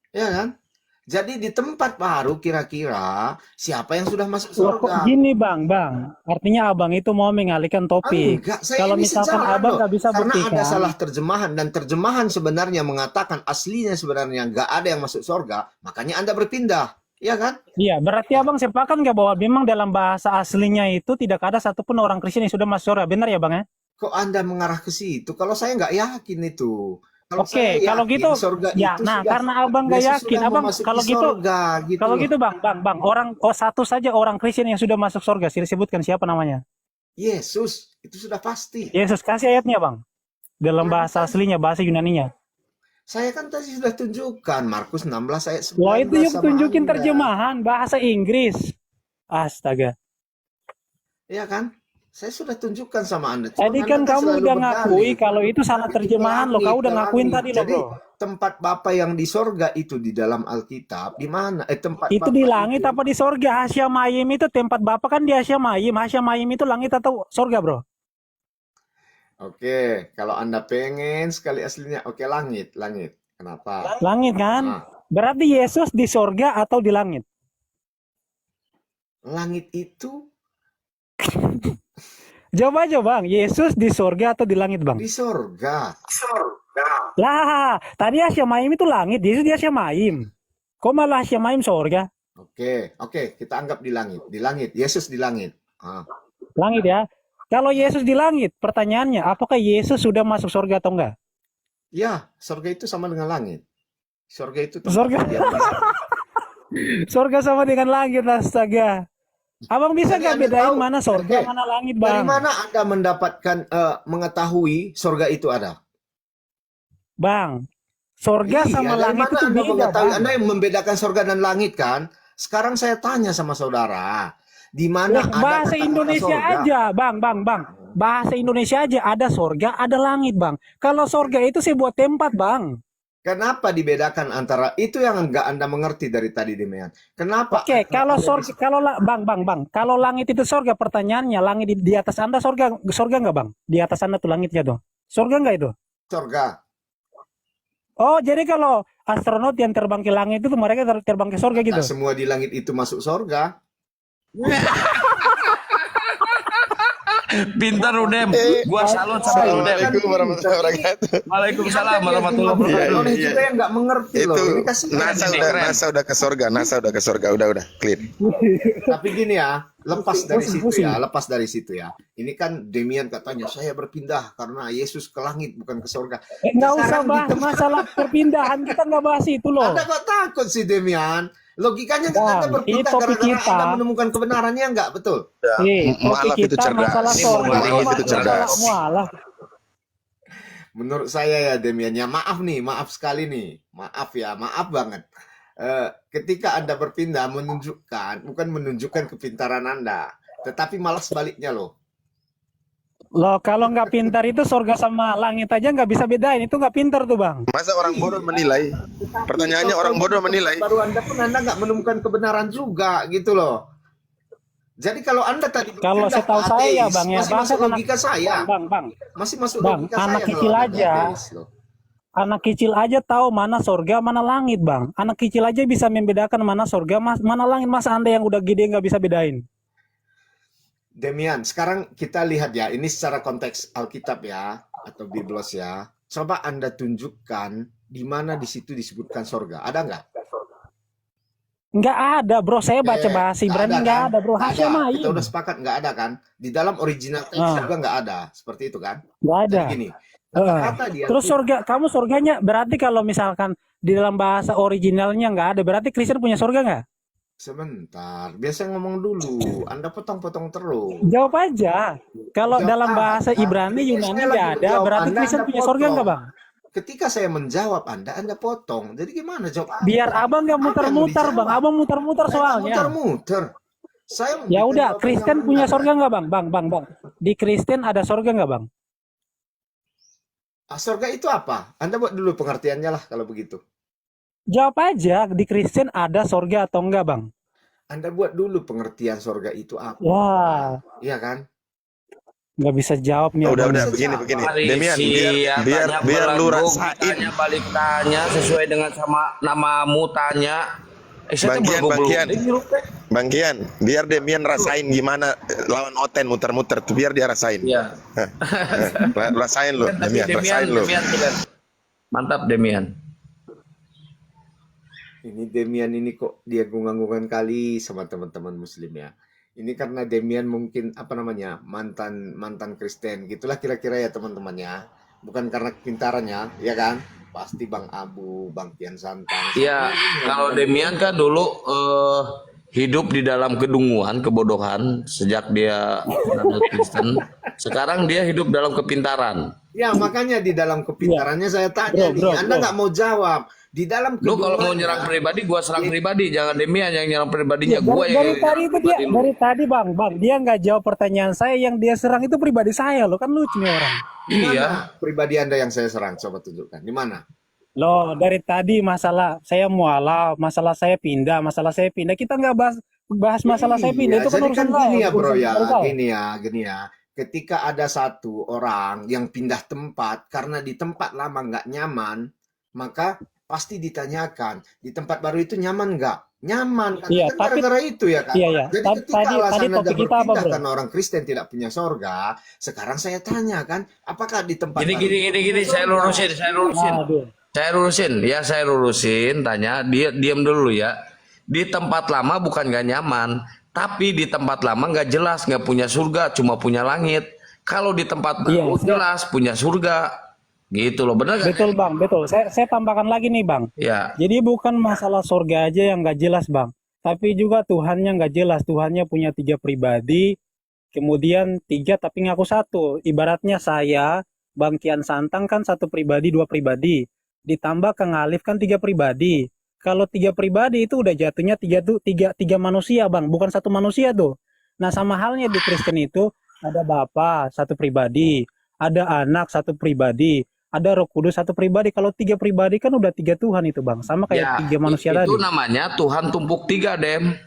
Ya kan? Jadi di tempat baru kira-kira siapa yang sudah masuk Loh, kok surga? gini bang, artinya abang itu mau mengalihkan topik. Enggak, saya Kalau ini misalkan sejarah abang loh. nggak bisa Karena ada buktikan, salah terjemahan dan terjemahan sebenarnya mengatakan aslinya sebenarnya nggak ada yang masuk surga, makanya Anda berpindah, ya kan? iya berarti abang sepakat nggak bahwa memang dalam bahasa aslinya itu tidak ada satupun orang Kristen yang sudah masuk surga, benar ya bang ya? Kok Anda mengarah ke situ? Kalau saya nggak yakin itu. Kalau saya Oke, kalau yakin gitu, surga ya, itu nah sudah karena abang nggak Yesus yakin, sudah abang memasuki kalau gitu, surga gitu kalau loh. gitu bang, satu saja orang Kristen yang sudah masuk surga, sebutkan siapa namanya? Yesus itu sudah pasti. Yesus, kasih ayatnya bang, dalam Ya, bahasa aslinya, bahasa Yunaninya. saya kan tadi sudah tunjukkan Markus 16 ayat Loh itu 19 yang sama tunjukin Anda. terjemahan bahasa Inggris. Astaga. Ya kan? Saya sudah tunjukkan sama Anda. Tadi Anda kan kamu selalu udah berdalih. ngakui kalau itu salah Itu ke terjemahan loh. Kau langit, udah ke ngakuin langit. tadi loh Jadi bro. tempat Bapa yang di sorga itu di dalam Alkitab di mana? Tempat Itu Bapa di langit itu. apa di sorga? Hasya Mayim itu tempat Bapak kan di Hasya Mayim. Hasya Mayim itu langit atau sorga bro? Oke, kalau Anda pengen sekali aslinya, oke langit, langit. Kenapa? Langit kan? Nah, Berarti Yesus di sorga atau di langit? langit itu Jawab aja bang, Yesus di sorga atau di langit bang? di sorga. Lah, tadi Hasya Mayim itu langit, Yesus di Hasya Mayim. Kok malah Hasya Mayim sorga? Oke, kita anggap di langit. Di langit, Yesus di langit. Ah, Langit ya. Kalau Yesus di langit, pertanyaannya, apakah Yesus sudah masuk sorga atau enggak? ya, sorga itu sama dengan langit. Sorga itu tempat Sorga. dia di sana. Sorga sama dengan langit, astaga. Abang bisa Jadi nggak Anda bedain tahu, mana sorga, oke, mana langit, dari bang? mana Anda mendapatkan mengetahui sorga itu ada? Bang, sorga sama Dari langit mana itu Anda beda, mengetahui? bang. Anda yang membedakan sorga dan langit kan? Sekarang saya tanya sama saudara, di mana ada Bahasa kata-kata Indonesia sorga? aja, bang. Bahasa Indonesia aja ada sorga, ada langit, bang. Kalau sorga itu sebuah tempat, bang. Kenapa dibedakan antara itu yang enggak Anda mengerti dari tadi Demian? Kenapa? Oke, kalau Anda sorga, bang, kalau langit itu sorga, pertanyaannya langit di atas Anda sorga nggak, bang? Di atas Anda tuh langitnya tuh, sorga nggak itu? sorga? Oh, jadi kalau astronot yang terbang ke langit itu mereka terbang ke sorga gitu? Nah, semua di langit itu masuk sorga. Pintar Udem. Gua salut sama Udem. Assalamualaikum warahmatullahi wabarakatuh. Waalaikumsalam warahmatullahi wabarakatuh. Oleh kita yang nggak mengerti loh. Itu Ini kasihan. NASA udah ke sorga, udah clear. Tapi gini ya, lepas dari situ ya. Ini kan Demian katanya saya berpindah karena Yesus ke langit bukan ke sorga. Nggak usah Sekarang bahas masalah perpindahan, kita nggak bahas itu loh. Anda kok takut sih Demian? Logikanya kan Bang, Anda ini berpindah topik gara-gara kita. Anda menemukan kebenarannya nggak betul? Topik Mualaf itu kita cerdas. masalah sorga, Mualaf itu cerdas. masalah mualaf. Menurut saya ya Demian, ya maaf sekali nih, maaf banget. Ketika Anda berpindah bukan menunjukkan kepintaran Anda, tetapi malah sebaliknya loh. Loh, kalau nggak pintar itu sorga sama langit aja nggak bisa bedain, itu nggak pintar tuh bang. Masa orang bodoh menilai? Pertanyaannya orang bodoh menilai. Baru Anda nggak menemukan kebenaran juga gitu loh. Jadi kalau Anda tadi Kalau berpindah setahu ke saya ateis, bang ya, masih masuk logika saya. bang, Masih masuk Bang, logika anak saya kecil kalau Anda aja. ateis loh. anak kecil aja tahu mana sorga, mana langit bang. Anak kecil aja bisa membedakan mana sorga, mana langit. Masa Anda yang udah gede nggak bisa bedain? Demian, sekarang kita lihat ya, ini secara konteks Alkitab ya, atau Biblos ya. Coba Anda tunjukkan di mana di situ disebutkan sorga. Ada nggak? Nggak ada bro, saya baca bahasa Ibrani nggak ada bro. Nggak Hasya ada. Mayim. Kita udah sepakat nggak ada kan? Di dalam original text juga nggak ada. Seperti itu kan? Nggak ada. Jadi gini, kata-kata di Terus Alkitab- kamu sorganya berarti kalau misalkan di dalam bahasa originalnya nggak ada, berarti Kristen punya sorga nggak? Sebentar, biasa ngomong dulu. Anda potong-potong terus. Jawab aja. Kalau Jawab dalam bahasa apa? Ibrani Ini Yunani saya nggak lagi ada, menjawab berarti Anda, Kristen Anda punya sorga potong. nggak bang? Ketika saya menjawab Anda potong. Jadi gimana jawab Anda? Biar abang nggak Apa yang mau muter-muter bang, dijawab? abang muter-muter Saya nggak soalnya. muter-muter. Saya Ya memberikan udah, jawaban Kristen yang punya benar. sorga nggak bang? Bang. Di Kristen ada sorga nggak bang? Sorga itu apa? Anda buat dulu pengertiannya lah kalau begitu. Jawab aja, di Kristen ada sorga atau enggak bang? Anda buat dulu pengertian sorga itu apa. Wah, Iya kan? nggak bisa jawab nih. Udah abang. begini. Mari Demian, biar tanya lu belenggu, rasain. tanya balik tanya sesuai dengan sama namamu tanya. Bang Kian, biar Demian rasain gimana lawan Oten muter-muter tuh, biar dia rasain. Iya. Rasain lu, Demian, rasain lu. Demian. Mantap Demian. Ini Demian ini kok dia gungang-gungan kali sama teman-teman muslim ya. Ini karena Demian mungkin apa namanya mantan mantan Kristen, gitulah kira-kira ya teman-temannya. Bukan karena kepintarannya, ya kan? Pasti Bang Abu, Bang Kian Santang. Ya, kalau Demian kan dulu hidup di dalam kedunguan, kebodohan sejak dia menganut Kristen. Sekarang dia hidup dalam kepintaran. Ya makanya di dalam kepintarannya saya tanya nih, Anda nggak mau jawab. Di dalam Lu kalau mau kedunguannya, nyerang pribadi, gua serang pribadi. Jangan Demian yang nyerang pribadinya. Ya, Gua yang dari tadi itu dia, pribadi lu. dari tadi bang, dia nggak jawab pertanyaan saya, yang dia serang itu pribadi saya loh, kan lucu nih orang. di mana Iya. pribadi Anda yang saya serang? Coba tunjukkan. Di mana? Loh, dari tadi masalah saya mualaf, masalah saya pindah, kita nggak bahas masalah saya pindah, Iya, itu kan jadi urusan kan saya, gini ya bro urusan ya, pribadi saya. gini ya. Ketika ada satu orang yang pindah tempat karena di tempat lama nggak nyaman, maka pasti ditanyakan di tempat baru itu nyaman nggak? Nyaman kan? Iya, Kan tapi gara-gara itu ya kan? iya ya. Jadi ketika Tadi alasan Anda topik kita apa, berpindah bro? karena orang Kristen tidak punya sorga, sekarang saya tanya kan, apakah di tempat Gini, baru gini, itu gini, punya gini. Saya sorga? lurusin. Aduh. Saya lurusin. Tanya, dia diam dulu ya. Di tempat lama bukan gak nyaman, tapi di tempat lama nggak jelas, nggak punya surga, cuma punya langit. Kalau di tempat Iya, baru jelas punya surga, gitu loh, bener gak? betul bang, betul. Saya tambahkan lagi nih bang. Ya, Jadi bukan masalah surga aja yang nggak jelas bang, tapi juga Tuhannya nggak jelas. Tuhannya punya 3 pribadi, kemudian 3 tapi ngaku 1. Ibaratnya saya, Bang Kian Santang kan 1 pribadi, 2 pribadi. Ditambah Kang Alif kan 3 pribadi. Kalau 3 pribadi itu udah jatuhnya 3 manusia bang, bukan 1 manusia tuh. Nah sama halnya di Kristen itu ada Bapa 1 pribadi, ada Anak 1 pribadi, ada Roh Kudus 1 pribadi. Kalau 3 pribadi kan udah 3 Tuhan itu bang, sama kayak 3 manusia itu tadi. namanya Tuhan tumpuk 3, Dem.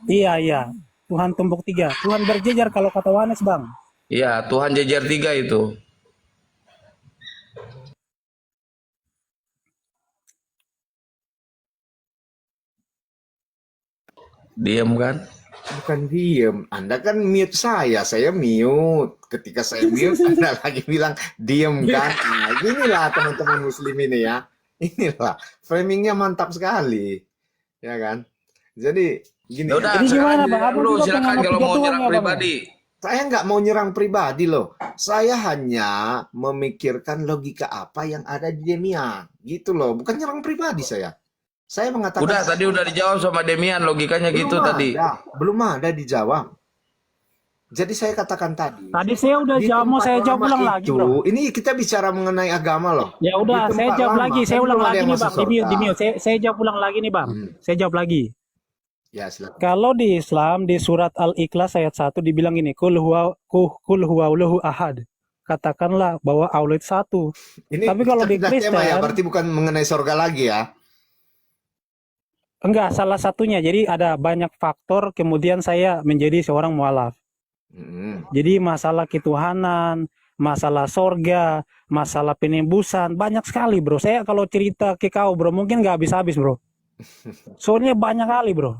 Iya. Tuhan tumpuk 3. Tuhan berjejer kalau kata Wanes bang. Iya, Tuhan jejer 3 itu. Diam kan? Bukan diem, Anda kan mute saya mute. Ketika saya mute, Anda lagi bilang diem kan? Nah, inilah teman-teman Muslim ini ya. Inilah framingnya mantap sekali, ya kan? Jadi gini, Ya udah, Jadi sekarang gimana, Bang? Abang dulu juga silakan penganut kalau 3 mau Tuhan nyerang ya, Bang? pribadi. saya nggak mau nyerang pribadi loh. Saya hanya memikirkan logika apa yang ada di Demian, gitu loh. Bukan nyerang pribadi saya. Saya mengatakan Udah, tadi udah dijawab sama Demian, logikanya gitu tadi. belum ada dijawab. Jadi saya katakan tadi. Tadi saya udah Di jawab, mau tempat saya jawab lama ulang lagi, bro. Ini kita bicara mengenai agama loh. Ya udah, Di saya tempat jawab lama, lagi, kan saya ulang belum ada lagi yang nih masuk bang. Di mute, surga. Saya jawab ulang lagi nih bang. Saya jawab lagi. Ya silakan. Kalau di Islam di surat Al-Ikhlas ayat 1 dibilang ini, kul huwallahu ahad. Katakanlah bahwa Allah itu 1. Ini Tapi kalau di pindah tema ya, Kristen, berarti bukan mengenai surga lagi ya. enggak, salah satunya. Jadi ada banyak faktor kemudian saya menjadi seorang mualaf. Jadi masalah ketuhanan, masalah sorga, masalah penembusan, banyak sekali bro. Saya kalau cerita ke kau bro, mungkin nggak habis-habis bro. Soalnya banyak kali bro.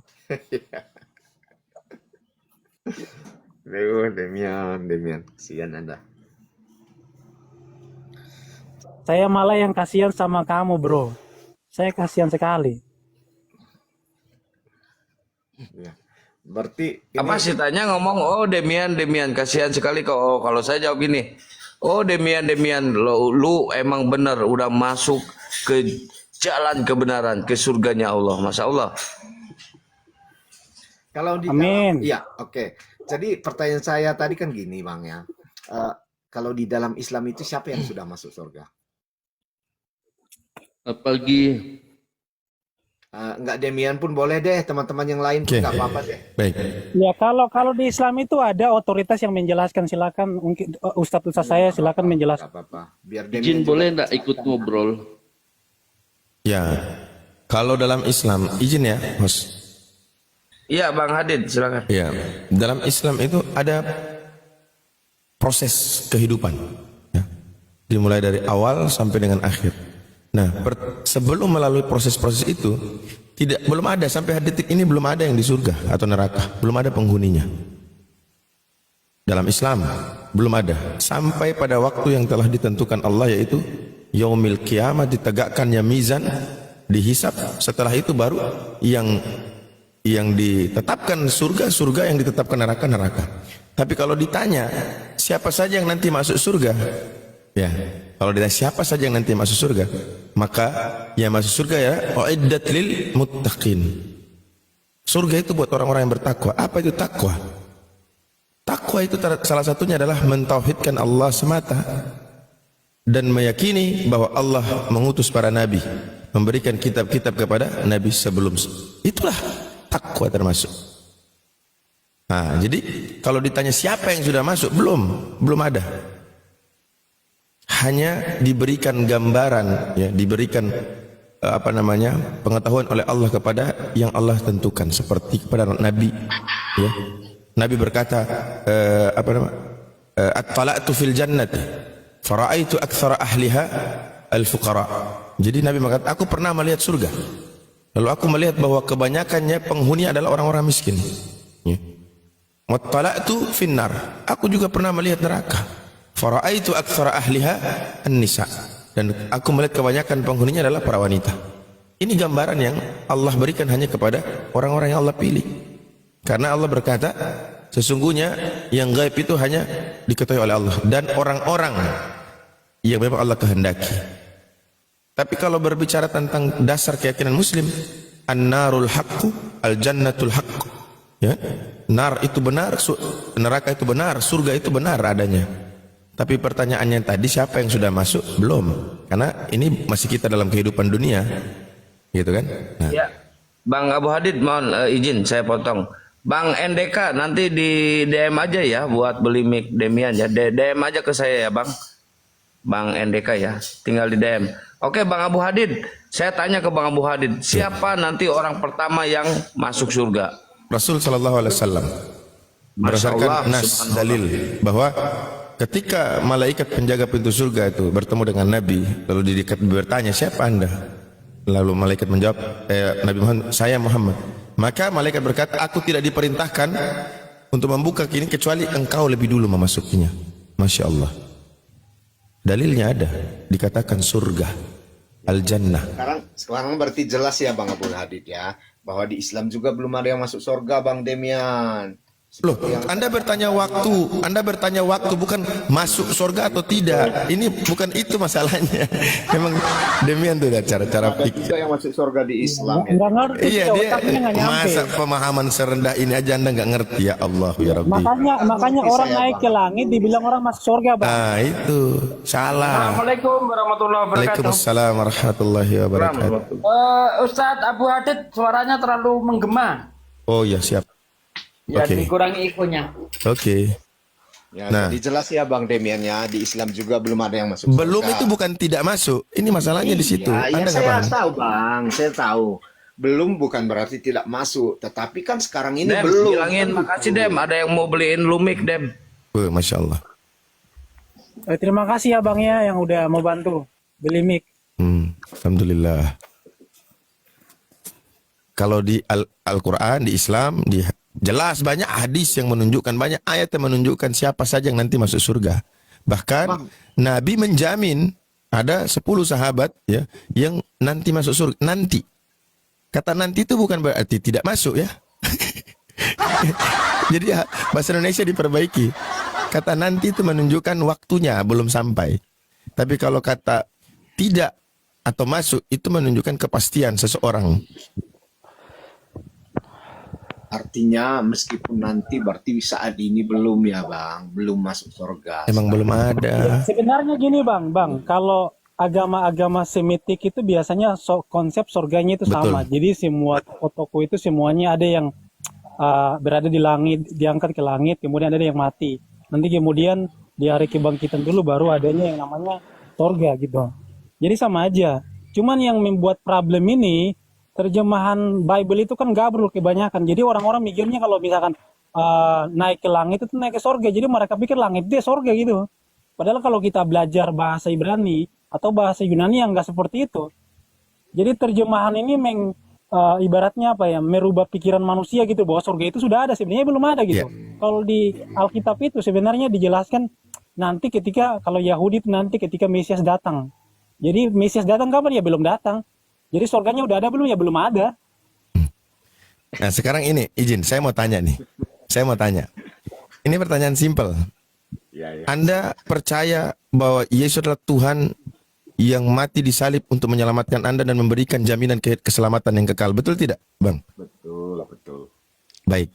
Demian, kasihan Anda. Saya malah yang kasihan sama kamu bro. Saya kasihan sekali. Ya. Berarti Apa sih tanya ngomong, oh Demian, kasihan sekali kok. Kalau saya jawab gini, oh Demian, lu emang bener udah masuk ke jalan kebenaran, ke surganya Allah, Masya Allah. kalau di Amin. dalam, ya oke. Jadi pertanyaan saya tadi kan gini bang ya. Kalau di dalam Islam itu siapa yang sudah masuk surga? Apalagi Enggak Demian pun boleh deh, teman-teman yang lain pun Oke. nggak apa-apa deh. Baik. Ya kalau di Islam itu ada otoritas yang menjelaskan, silakan mungkin Ustadz saya silakan menjelaskan. Nggak apa-apa. Biar izin juga boleh enggak ikut ngobrol? Ya. Kalau dalam Islam, izin ya, Mas. Iya Bang Hadid, silakan. Ya. Dalam Islam itu ada proses kehidupan. Ya. Dimulai dari awal sampai dengan akhir. Nah, sebelum melalui proses-proses itu, belum ada sampai detik ini belum ada yang di surga atau neraka, belum ada penghuninya. Dalam Islam belum ada sampai pada waktu yang telah ditentukan Allah, yaitu yaumil kiamat, ditegakkannya mizan, dihisab. Setelah itu baru yang yang ditetapkan surga, surga, yang ditetapkan neraka, neraka. Tapi kalau ditanya siapa saja yang nanti masuk surga, ya, kalau ditanya siapa saja yang nanti masuk surga, maka yang masuk surga ya uiddat lil muttaqin. Surga itu buat orang-orang yang bertakwa. Apa itu takwa? Takwa itu salah satunya adalah mentauhidkan Allah semata dan meyakini bahwa Allah mengutus para nabi, memberikan kitab-kitab kepada nabi sebelum. Itulah takwa termasuk. Nah, jadi kalau ditanya siapa yang sudah masuk, belum ada. Hanya diberikan gambaran, ya, diberikan pengetahuan oleh Allah kepada yang Allah tentukan, seperti kepada nabi, ya. Nabi berkata, at-tala'tu fil jannati fara'aitu aktsara ahliha al-fuqara. Jadi Nabi mengatakan, aku pernah melihat surga, lalu aku melihat bahwa kebanyakannya penghuni adalah orang-orang miskin. Ya. Wattala'tu finnar, aku juga pernah melihat neraka. Fara'aitu aktsara ahliha an-nisa, dan aku melihat kebanyakan penghuninya adalah para wanita. Ini gambaran yang Allah berikan hanya kepada orang-orang yang Allah pilih. Karena Allah berkata, sesungguhnya yang gaib itu hanya diketahui oleh Allah dan orang-orang yang memang Allah kehendaki. Tapi kalau berbicara tentang dasar keyakinan muslim, an-narul haqqu, al-jannatul haqqu. Ya, nar itu benar, neraka itu benar, surga itu benar adanya. Tapi pertanyaannya tadi, siapa yang sudah masuk? Belum. Karena ini masih kita dalam kehidupan dunia. Gitu kan? Nah. Ya, Bang Abu Hadid, mohon izin saya potong. Bang NDK nanti di DM aja ya buat beli mic Demian ya. DM aja ke saya ya Bang. Bang NDK ya, tinggal di DM. Oke Bang Abu Hadid, saya tanya ke Bang Abu Hadid, siapa nanti orang pertama yang masuk surga? Rasul sallallahu alaihi wasallam berdasarkan nas dalil bahwa ketika malaikat penjaga pintu surga itu bertemu dengan Nabi, lalu bertanya, siapa Anda? Lalu malaikat menjawab, Nabi Muhammad, saya Muhammad. Maka malaikat berkata, aku tidak diperintahkan untuk membuka ini kecuali engkau lebih dulu memasukinya. Masya Allah. Dalilnya ada, dikatakan surga, al-jannah. Sekarang berarti jelas ya Bang Abdul Hadid ya, bahwa di Islam juga belum ada yang masuk surga Bang Demian. Loh, Anda bertanya waktu, bukan masuk surga atau tidak. Ini bukan itu masalahnya. Memang Demian tuh cara pikir. Juga yang masuk surga di Islam. Nggak ngerti, Iya, dia otaknya nggak nyampe. masa pemahaman serendah ini aja Anda nggak ngerti, ya Allah ya Rabbi. Makanya orang naik ke langit dibilang orang masuk surga, Bang. Nah, itu salah. Assalamualaikum warahmatullahi wabarakatuh. Waalaikumsalam warahmatullahi wabarakatuh. Ustadz Abu Hadid suaranya terlalu menggema. Oh ya, siap. Ya Oke. dikurangi ikonya. Oke. Ya, Nah. jadi jelas ya Bang Demian ya, di Islam juga belum ada yang masuk Belum surga. itu bukan tidak masuk. Ini masalahnya di situ. Iya, Anda nggak saya paham. tahu Bang, saya tahu. Belum bukan berarti tidak masuk, tetapi kan sekarang ini Dem, belum. bilangin makasih Dem, ada yang mau beliin lu mic Dem. Masya Allah. Terima kasih ya Bang ya yang udah mau bantu beli mic. Alhamdulillah. Kalau di Al-Quran, di Islam, jelas banyak hadis yang menunjukkan, banyak ayat yang menunjukkan siapa saja yang nanti masuk surga. Bahkan Nabi menjamin ada 10 sahabat ya yang nanti masuk surga. Nanti. Kata nanti itu bukan berarti tidak masuk ya. Jadi ya, bahasa Indonesia diperbaiki. Kata nanti itu menunjukkan waktunya belum sampai. Tapi kalau kata tidak atau masuk itu menunjukkan kepastian seseorang. Artinya meskipun nanti berarti saat ini belum ya Bang, belum masuk surga. Emang belum ada. Sebenarnya gini Bang, kalau agama-agama Semitik itu biasanya konsep surganya itu sama. Jadi semua tokoh itu semuanya ada yang berada di langit, diangkat ke langit, kemudian ada yang mati. Nanti kemudian di hari kebangkitan dulu baru adanya yang namanya surga gitu. Jadi sama aja. Cuman yang membuat problem ini terjemahan Bible itu kan gabrol kebanyakan. Jadi orang-orang mikirnya kalau misalkan naik ke langit itu naik ke surga. Jadi mereka pikir langit itu surga gitu. Padahal kalau kita belajar bahasa Ibrani atau bahasa Yunani yang nggak seperti itu. Jadi terjemahan ini ibaratnya apa ya, merubah pikiran manusia gitu bahwa surga itu sudah ada, sebenarnya belum ada gitu. Kalau di Alkitab itu sebenarnya dijelaskan nanti ketika, kalau Yahudi itu nanti ketika Mesias datang. Jadi Mesias datang kapan? Ya belum datang. Jadi surganya udah ada belum? Ya belum ada. Nah, sekarang ini izin, saya mau tanya nih. Saya mau tanya. Ini pertanyaan simpel. Ya, ya. Anda percaya bahwa Yesus adalah Tuhan yang mati disalib untuk menyelamatkan Anda dan memberikan jaminan keselamatan yang kekal. Betul tidak, Bang? Betul, betul. Baik.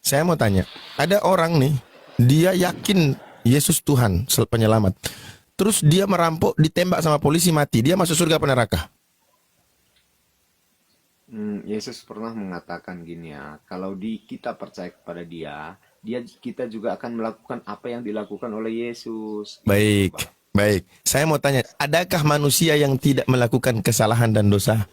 Saya mau tanya, ada orang nih, dia yakin Yesus Tuhan penyelamat. Terus dia merampok, ditembak sama polisi, mati. Dia masuk surga apa neraka? Yesus pernah mengatakan gini ya, kalau kita percaya kepada dia, kita juga akan melakukan apa yang dilakukan oleh Yesus. Baik, baik. Saya mau tanya, adakah manusia yang tidak melakukan kesalahan dan dosa?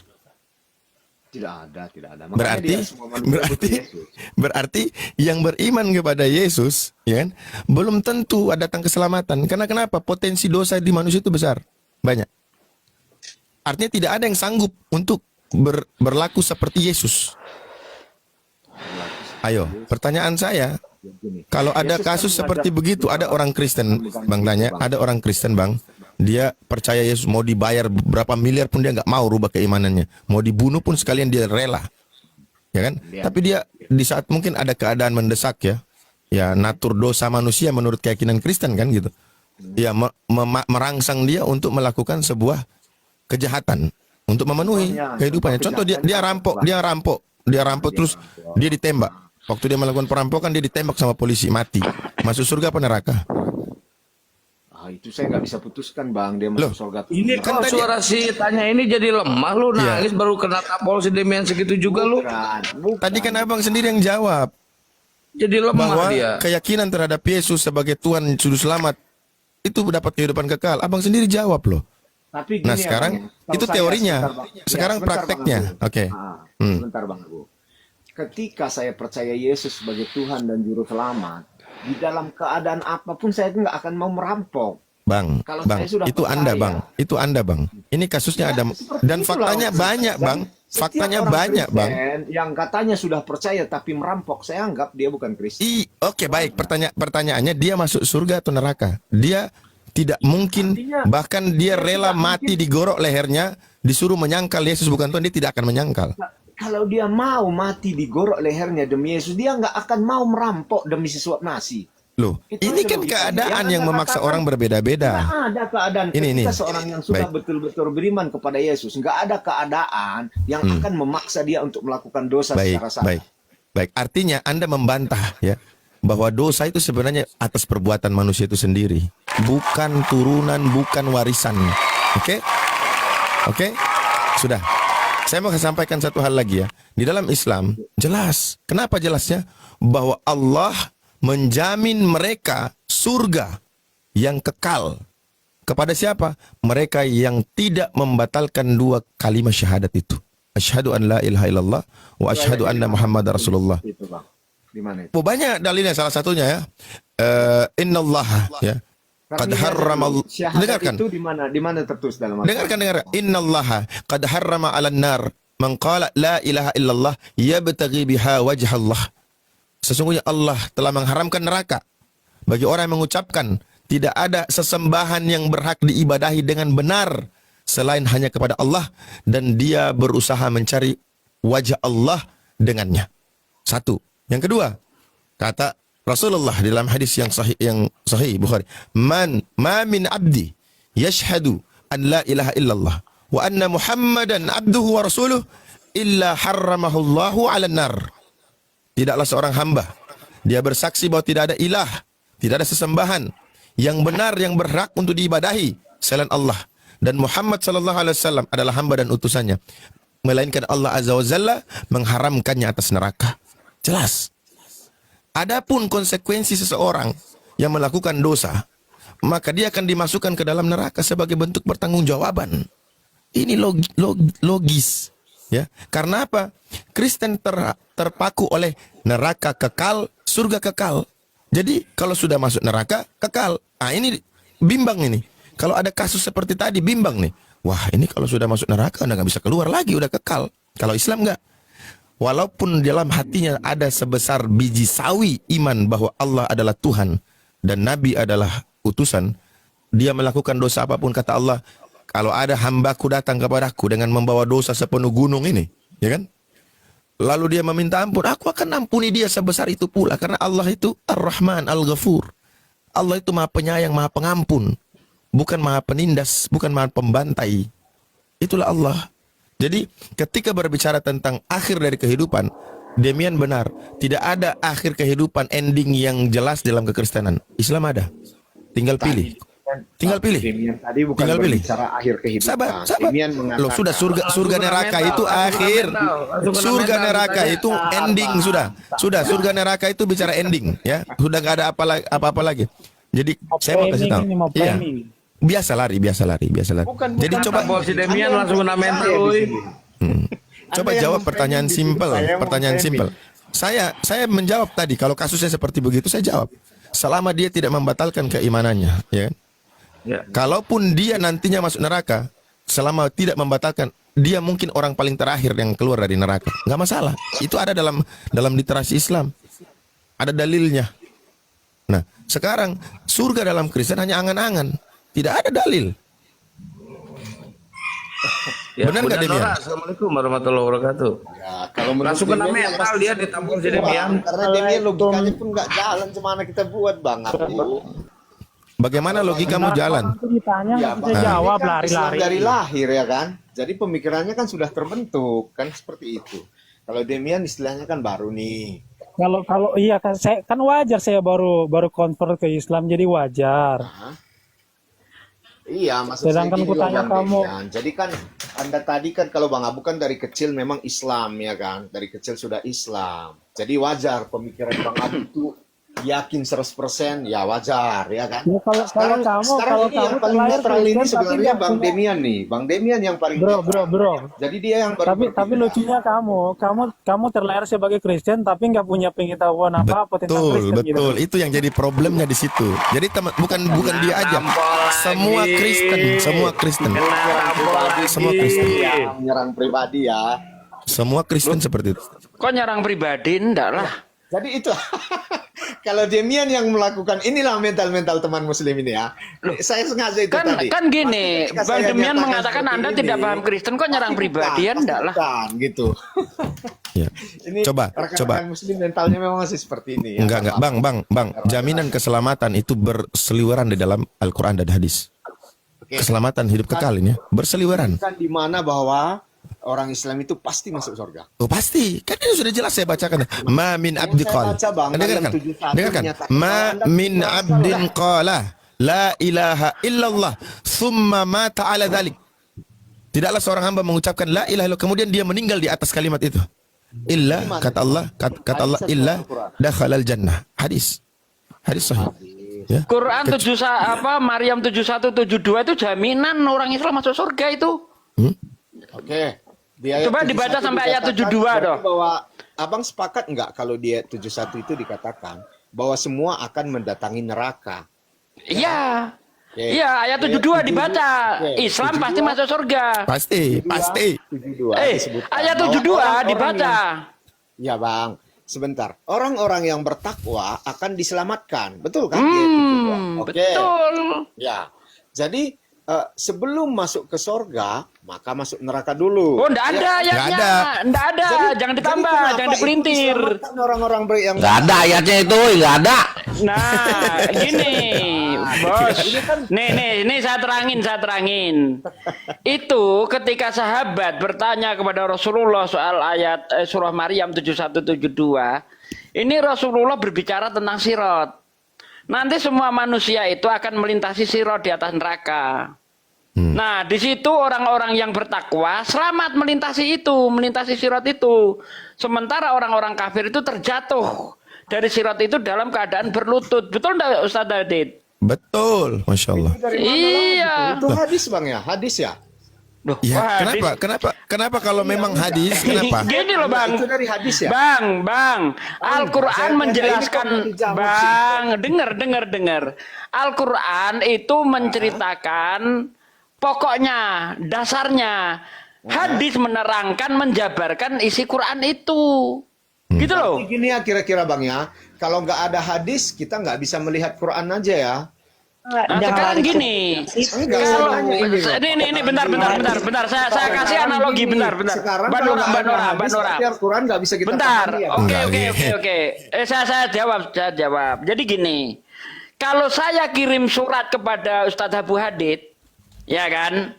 Tidak ada, tidak ada. Makanya dia semua manusia butuh Yesus. Berarti yang beriman kepada Yesus, ya kan, belum tentu datang keselamatan. Karena kenapa? Potensi dosa di manusia itu besar, banyak. Artinya tidak ada yang sanggup untuk berlaku seperti Yesus. Ayo, pertanyaan saya, kalau ada kasus seperti begitu, ada orang Kristen, Bang tanya, ada orang Kristen, Bang, dia percaya Yesus, mau dibayar berapa miliar pun dia nggak mau rubah keimanannya, mau dibunuh pun sekalian dia rela, ya kan? Tapi dia di saat mungkin ada keadaan mendesak ya natur dosa manusia menurut keyakinan Kristen kan gitu, ya merangsang dia untuk melakukan sebuah kejahatan untuk memenuhi kehidupannya. Contoh dia rampok terus dia ditembak. Waktu dia melakukan perampokan dia ditembak sama polisi, mati. Masuk surga apa neraka? Itu saya nggak bisa putuskan, Bang. Dia masuk surga. Ini kan suara si tanya ini jadi lemah, lu nangis baru kena tapol si Demian segitu juga lu. Bukan. Tadi kan abang sendiri yang jawab Jadi lemah bahwa dia. keyakinan terhadap Yesus sebagai Tuhan juru selamat itu mendapat kehidupan kekal. Abang sendiri jawab loh. Tapi gini Nah ya, sekarang Bang, ya. itu Tahu saya, teorinya. sebentar, Bang. Ya, Sekarang sebentar, prakteknya. Bang Abu. Oke. Sebentar, Bang Abu. Ketika saya percaya Yesus sebagai Tuhan dan Juru Selamat, di dalam keadaan apapun saya nggak akan mau merampok. Bang, Kalau Bang, saya sudah itu percaya, Anda, Bang. Itu Anda, Bang. Ini kasusnya ada dan faktanya banyak, Bang. Faktanya banyak, Bang. Yang katanya sudah percaya tapi merampok, saya anggap dia bukan Kristen. Oke, baik. Pertanyaannya dia masuk surga atau neraka? Dia tidak mungkin, bahkan dia rela mati digorok lehernya, disuruh menyangkal Yesus bukan Tuhan, dia tidak akan menyangkal. Kalau dia mau mati digorok lehernya demi Yesus, dia nggak akan mau merampok demi sesuap nasi. Loh, ini kan keadaan yang memaksa orang berbeda-beda. Nggak ada keadaan ketika seorang yang sudah betul-betul beriman kepada Yesus, nggak ada keadaan yang akan memaksa dia untuk melakukan dosa secara sadar. Baik. Artinya Anda membantah ya bahwa dosa itu sebenarnya atas perbuatan manusia itu sendiri, bukan turunan, bukan warisan. Oke? Sudah. Saya mau sampaikan satu hal lagi ya. Di dalam Islam jelas. Kenapa jelasnya? Bahwa Allah menjamin mereka surga yang kekal. Kepada siapa? Mereka yang tidak membatalkan dua kalimat syahadat itu. Asyhadu an la ilaha illallah wa asyhadu anna Muhammad Rasulullah. Itu, Bang. Di mana itu? Banyak dalilnya, salah satunya ya. Innallaha ya. Qad harrama, dengarkan. Itu di mana tertulis dalam Al-Quran? Dengarkan. Innallaha qad harrama 'alan nar man qala la ilaha illallah yabtaghi biha wajha Allah. Sesungguhnya Allah telah mengharamkan neraka bagi orang yang mengucapkan tidak ada sesembahan yang berhak diibadahi dengan benar selain hanya kepada Allah dan dia berusaha mencari wajah Allah dengannya. Satu. Yang kedua, kata Rasulullah dalam hadis yang sahih Bukhari, ma min abdi yashhadu an la ilaha illallah wa anna Muhammadan abduhu wa rasuluh illa harramahu Allahu 'alan nar. Tidaklah seorang hamba dia bersaksi bahwa tidak ada ilah, tidak ada sesembahan yang benar yang berhak untuk diibadahi selain Allah dan Muhammad sallallahu alaihi wasallam adalah hamba dan utusannya, melainkan Allah azza wa jalla mengharamkannya atas neraka. Jelas. Adapun konsekuensi seseorang yang melakukan dosa, maka dia akan dimasukkan ke dalam neraka sebagai bentuk pertanggungjawaban. Ini logis, ya. Karena apa? Kristen terpaku oleh neraka kekal, surga kekal. Jadi kalau sudah masuk neraka kekal. Ah ini bimbang ini. Kalau ada kasus seperti tadi bimbang nih. Wah ini kalau sudah masuk neraka udah nggak bisa keluar lagi, udah kekal. Kalau Islam nggak. Walaupun dalam hatinya ada sebesar biji sawi iman bahwa Allah adalah Tuhan dan Nabi adalah utusan, dia melakukan dosa apapun, kata Allah, kalau ada hambaku datang kepadaku dengan membawa dosa sepenuh gunung ini, ya kan? lalu dia meminta ampun, aku akan ampuni dia sebesar itu pula. Karena Allah itu Ar-Rahman Al-Ghafur. Allah itu maha penyayang, maha pengampun. Bukan maha penindas, bukan maha pembantai. Itulah Allah. Jadi ketika berbicara tentang akhir dari kehidupan, Demian benar. Tidak ada akhir kehidupan ending yang jelas dalam kekristenan. Islam ada. Tinggal pilih. Tinggal pilih. Demian tadi bukan Tinggal pilih. berbicara akhir kehidupan. Sabar. Demian Loh, sudah surga neraka itu akhir. Surga neraka itu ending sudah. Surga neraka itu bicara ending ya. Sudah nggak ada apa-apa lagi. Jadi saya mau kasih tahu. Iya. Biasa lari. Jadi coba si Demian langsung kena mental, woi. Coba jawab pertanyaan simpel. Saya menjawab tadi, kalau kasusnya seperti begitu saya jawab. Selama dia tidak membatalkan keimanannya, ya kan? Ya. Kalaupun dia nantinya masuk neraka, selama tidak membatalkan, dia mungkin orang paling terakhir yang keluar dari neraka. Nggak masalah. Itu ada dalam literasi Islam. Ada dalilnya. Nah, sekarang surga dalam Kristen hanya angan-angan. Tidak ada dalil. Ya, Benar nggak, Demian? Assalamualaikum warahmatullahi wabarakatuh. Ya, kalau menurut Langsung kena Demian, mental pasti dia seperti ditampung itu, si Demian. Bang. Karena Demian logikanya pun nggak jalan, cemana kita buat Bang. Bagaimana logikamu jalan? Itu ditanya Ya, nggak bisa Bang. jawab, Ini kan Islam lari-lari. dari lahir ya kan. Jadi pemikirannya kan sudah terbentuk kan seperti itu. Kalau Demian istilahnya kan baru nih. Kalau iya kan saya kan wajar, saya baru convert ke Islam, jadi wajar. Nah, iya, maksud saya Sedangkan gini ku loh, tanya Bang kamu. Demian. Jadi kan Anda tadi kan kalau Bang Abu kan dari kecil memang Islam ya kan. Dari kecil sudah Islam. Jadi wajar pemikiran Bang Abu itu yakin 100% ya wajar ya kan. Ya, kalau Sekarang ini yang paling terlahir netral ini Kristen, tapi sebenarnya nggak Bang punya- Demian nih. Bang Demian yang paling Bro. Jadi dia yang baru Tapi berpindah. lucunya kamu terlahir sebagai Kristen tapi nggak punya pengetahuan apa-apa tentang Kristen gitu. Betul. Itu yang jadi problemnya di situ. Jadi bukan dia aja. Semua Kristen. Semua Kristen Ya, menyerang pribadi ya. Semua Kristen seperti itu. Kok nyerang pribadi? Enggak lah. Jadi itu kalau Demian yang melakukan inilah mental teman muslim ini ya. Saya sengaja itu tadi. Kan gini, Ketika Bang saya Demian nyatakan mengatakan seperti Anda ini, tidak paham Kristen, kok nyerang pasti pribadi ya? bukan, Enggak lah. bukan, gitu. Ya. Ini Coba. rekan-rekan muslim mentalnya memang masih seperti ini ya. Enggak. Bang. Jaminan keselamatan itu berseliweran di dalam Al-Quran dan hadis. Oke. Keselamatan hidup kekal ini ya. Berseliweran. Kan di mana bahwa orang Islam itu pasti masuk surga. Oh pasti. Kan ini sudah jelas saya bacakan. Ma min abdi qala. baca, Bang, Dengarkan. dalam 71 Dengarkan. menyatakan Ma bahwa Anda min tidak abdin qala la ilaha illallah thumma mata ala dhalik. Tidaklah seorang hamba mengucapkan la ilaha illallah kemudian dia meninggal di atas kalimat itu. Illa kata Allah illa dakhalal jannah. Hadis sahih. Ya. Quran Maryam 7172 itu jaminan orang Islam masuk surga itu. Oke. Di ayat Coba 71 dibaca sampai ayat dikatakan 72 berarti dong. Bahwa Abang sepakat nggak kalau di ayat 71 itu dikatakan bahwa semua akan mendatangi neraka. Iya. Oke. Iya, ayat 72 dibaca. Oke, Islam 72. pasti masuk surga. Pasti. 72 disebutkan Ayat bahwa 72 orang-orang dibaca. Ya Bang, sebentar. Orang-orang yang bertakwa akan diselamatkan. Betul kan? Di ayat 72. Oke. Betul. Ya. Jadi sebelum masuk ke surga, maka masuk neraka dulu. Oh, enggak ada Ya. ayatnya. Enggak ada. Jangan ditambah, Jadi kenapa jangan dipelintir. itu diselamatkan orang-orang yang Nggak ada ayatnya itu, nggak ada. Nah, gini, Bos. Nih, saya terangin. Itu ketika sahabat bertanya kepada Rasulullah soal ayat surah Maryam 7172, ini Rasulullah berbicara tentang sirat. Nanti semua manusia itu akan melintasi sirat di atas neraka. Nah, di situ orang-orang yang bertakwa selamat melintasi sirat itu. Sementara orang-orang kafir itu terjatuh dari sirat itu dalam keadaan berlutut. Betul enggak Ustaz Adit? Betul. Masya Allah. Iya. Itu hadis Bang ya? Hadis ya? Ya, Wah, kenapa kalau memang hadis, kenapa? Gini loh Bang. Itu dari hadis ya? Bang. Al-Quran saya tanya menjelaskan, ini kok dijawab Bang, dengar. Al-Quran itu menceritakan pokoknya, dasarnya. Hadis menerangkan, menjabarkan isi Quran itu. Gitu loh. Gini ya kira-kira Bang ya. Kalau nggak ada hadis, kita nggak bisa melihat Quran aja ya. Nah, jangan sekarang lari ke gini, Enggak, saya kalau tanya ini, Bang. ini bentar. Saya kasih analogi bentar. Sekarang Mbak kalau Nora, nggak Mbak ada Nora, Mbak hadis, Nora. berarti Al-Quran nggak bisa kita Bentar. pahami ya. Oke. Enggak, Saya jawab. Jadi gini, kalau saya kirim surat kepada Ustadz Abu Hadid, ya kan?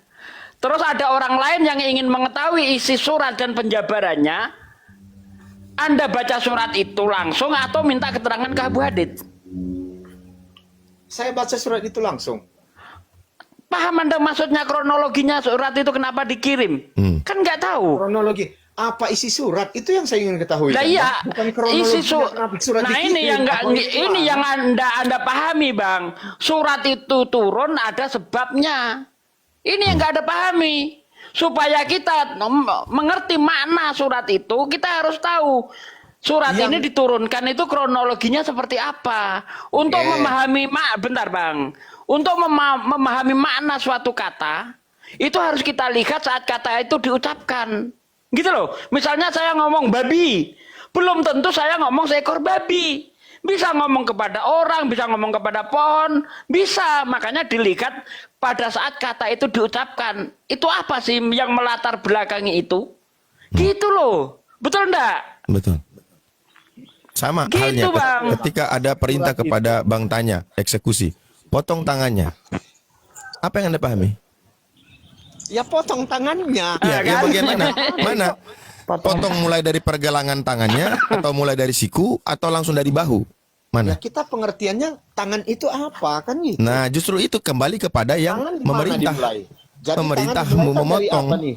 Terus ada orang lain yang ingin mengetahui isi surat dan penjabarannya, Anda baca surat itu langsung atau minta keterangan ke Abu Hadid? Saya baca surat itu langsung. Paham Anda maksudnya kronologinya surat itu kenapa dikirim? Kan nggak tahu. Kronologi. Apa isi surat? Itu yang saya ingin ketahui. Nah kan, iya, Bang? Bukan kronologi kenapa surat nah dikirim, ini yang nggak, apa itu, ini Bang? yang anda pahami bang. Surat itu turun ada sebabnya. Ini yang nggak ada pahami. Supaya kita mengerti makna surat itu, kita harus tahu. Surat ini diturunkan itu kronologinya seperti apa? Untuk memahami bentar bang. Untuk memahami makna suatu kata, itu harus kita lihat saat kata itu diucapkan. Gitu loh. Misalnya saya ngomong babi, belum tentu saya ngomong seekor babi. Bisa ngomong kepada orang, bisa ngomong kepada pohon, bisa. Makanya dilihat pada saat kata itu diucapkan. Itu apa sih yang melatar belakangi itu? Gitu loh. Betul enggak? Betul. Sama Gitu, halnya Bang. ketika ada perintah kepada Bang Tanya eksekusi, potong tangannya. Apa yang Anda pahami? Ya potong tangannya. Ya, kan? bagian mana? Mana? Potong mulai dari pergelangan tangannya atau mulai dari siku atau langsung dari bahu? Ya Mana? kita pengertiannya tangan itu apa kan gitu. Nah, justru itu kembali kepada yang Tangan di mana memerintah. dimulai? Jadi Pemerintah tangan dimulai memotong. dari apa nih?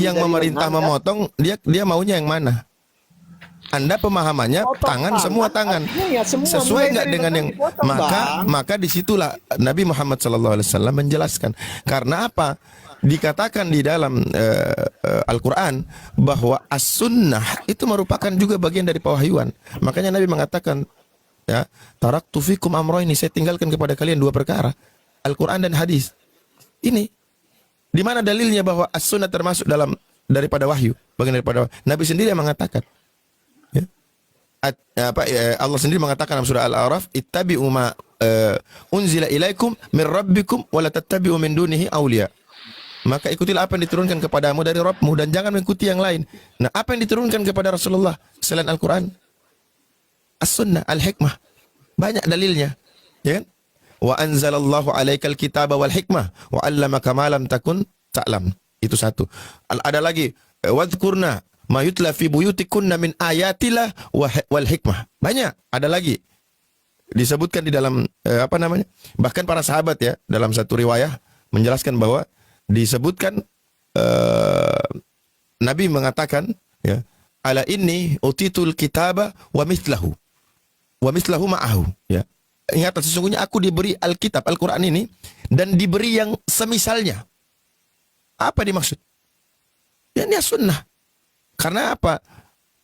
Yang dari memerintah lengan, kan? memotong, dia maunya yang mana? Anda pemahamannya Potong tangan, semua tangan. artinya ya semua, Sesuai mulai nggak dari dengan lengan yang dipotong, Bang. maka disitulah Nabi Muhammad SAW menjelaskan. Karena apa? Dikatakan di dalam Al-Quran bahwa as-sunnah itu merupakan juga bagian dari pewahyuan. Makanya Nabi mengatakan, ya, taraktu fikum amroini, saya tinggalkan kepada kalian dua perkara, Al-Quran dan hadis. Ini di mana dalilnya bahwa as-sunnah termasuk dalam daripada wahyu, bagian daripada Nabi sendiri yang mengatakan. Ya. Allah sendiri mengatakan dalam surah Al-A'raf, ittabi'u ma unzila ilaikum min rabbikum wa la tattabi'u min dunihi awliya. Maka ikutilah apa yang diturunkan kepadamu dari Rabbmu dan jangan mengikuti yang lain. Nah, apa yang diturunkan kepada Rasulullah selain Al-Quran? As-Sunnah, Al-Hikmah. Banyak dalilnya. Ya kan? Wa anzalallahu alaikal kitaba wal hikmah wa 'allamaka ma lam takun ta'lam. Itu satu. Ada lagi, wadhkurna ma yutla fi buyutikunna min ayatillah wal hikmah. Banyak, ada lagi. Disebutkan di dalam bahkan para sahabat ya dalam satu riwayah menjelaskan bahwa disebutkan Nabi mengatakan ya, ala inni utitul kitaba wa mithlahu ma'ahu, ya. Ingatlah sesungguhnya aku diberi Alkitab Al-Qur'an ini dan diberi yang semisalnya. Apa dimaksud? Ya, ini sunnah. Karena apa?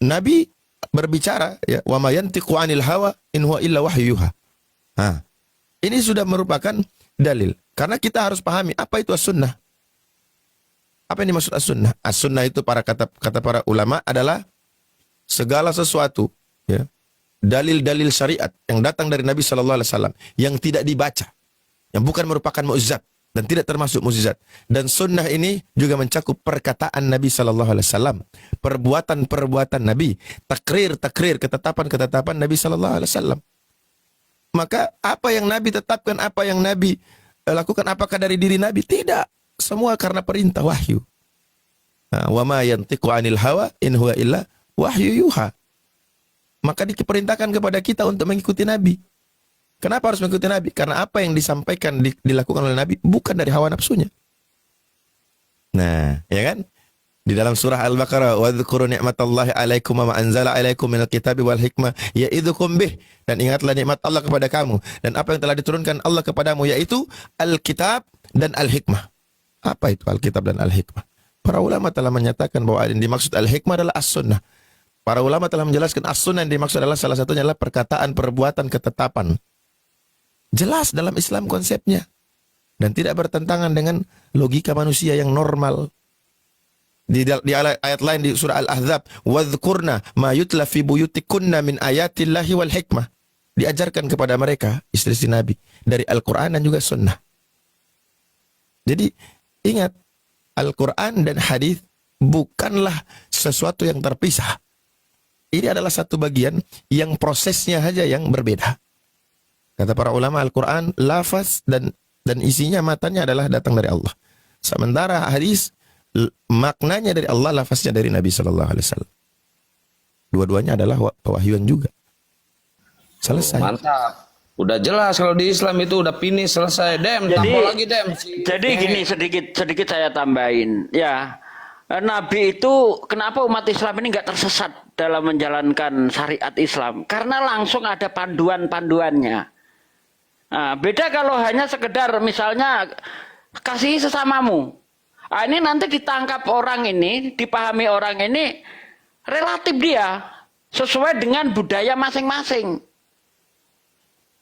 Nabi berbicara ya, wa ma yantiqu 'anil hawa in huwa illa wahyuha. Nah, ini sudah merupakan dalil. Karena kita harus pahami apa itu as-sunnah. Apa yang dimaksud as-sunnah? As-sunnah itu kata para ulama adalah segala sesuatu ya, dalil-dalil syariat yang datang dari Nabi sallallahu alaihi wasallam yang tidak dibaca, yang bukan merupakan mukjizat dan tidak termasuk mukjizat. Dan sunnah ini juga mencakup perkataan Nabi sallallahu alaihi wasallam, perbuatan-perbuatan Nabi, takrir, ketetapan-ketetapan Nabi sallallahu alaihi wasallam. Maka apa yang Nabi tetapkan, apa yang Nabi lakukan, apakah dari diri Nabi? Tidak. Semua karena perintah wahyu. Wa ma yantiqu 'anil hawa in huwa illa wahyu yuha. Maka diperintahkan kepada kita untuk mengikuti Nabi. Kenapa harus mengikuti Nabi? Karena apa yang disampaikan dilakukan oleh Nabi bukan dari hawa nafsunya. Nah, ya kan? Di dalam surah Al-Baqarah, wa dzkuru ni'matallahi 'alaikum wa anzala 'alaikum minal kitabi wal hikmah ya'idzukum bih, dan ingatlah nikmat Allah kepada kamu dan apa yang telah diturunkan Allah kepadamu, yaitu Al-Kitab dan Al-Hikmah. Apa itu Alkitab dan Al-Hikmah? Para ulama telah menyatakan bahwa yang dimaksud Al-Hikmah adalah As-Sunnah. Para ulama telah menjelaskan As-Sunnah yang dimaksud adalah salah satunya adalah perkataan, perbuatan, ketetapan. Jelas dalam Islam konsepnya. Dan tidak bertentangan dengan logika manusia yang normal. Di ayat lain di surah Al-Ahzab, وَذْكُرْنَا مَا يُتْلَى فِي بُيُوتِكُنَّ مِنْ آيَاتِ اللَّهِ وَالْحِكْمَةِ. diajarkan kepada mereka, istri-istri Nabi, dari Al-Quran dan juga Sunnah. Jadi ingat, Al-Quran dan hadis bukanlah sesuatu yang terpisah. Ini adalah satu bagian yang prosesnya saja yang berbeda. Kata para ulama, Al-Quran lafaz dan isinya matanya adalah datang dari Allah. Sementara hadis maknanya dari Allah, lafaznya dari Nabi Shallallahu Alaihi Wasallam. Dua-duanya adalah pewahyuan juga. Selesai. Mantap. Udah jelas kalau di Islam itu udah finish, selesai. Tambah lagi Jadi gini, sedikit saya tambahin. Ya, Nabi itu, kenapa umat Islam ini nggak tersesat dalam menjalankan syariat Islam? Karena langsung ada panduan-panduannya. Nah, beda kalau hanya sekedar misalnya kasihi sesamamu. Nah, ini nanti ditangkap orang ini, dipahami orang ini, relatif dia sesuai dengan budaya masing-masing.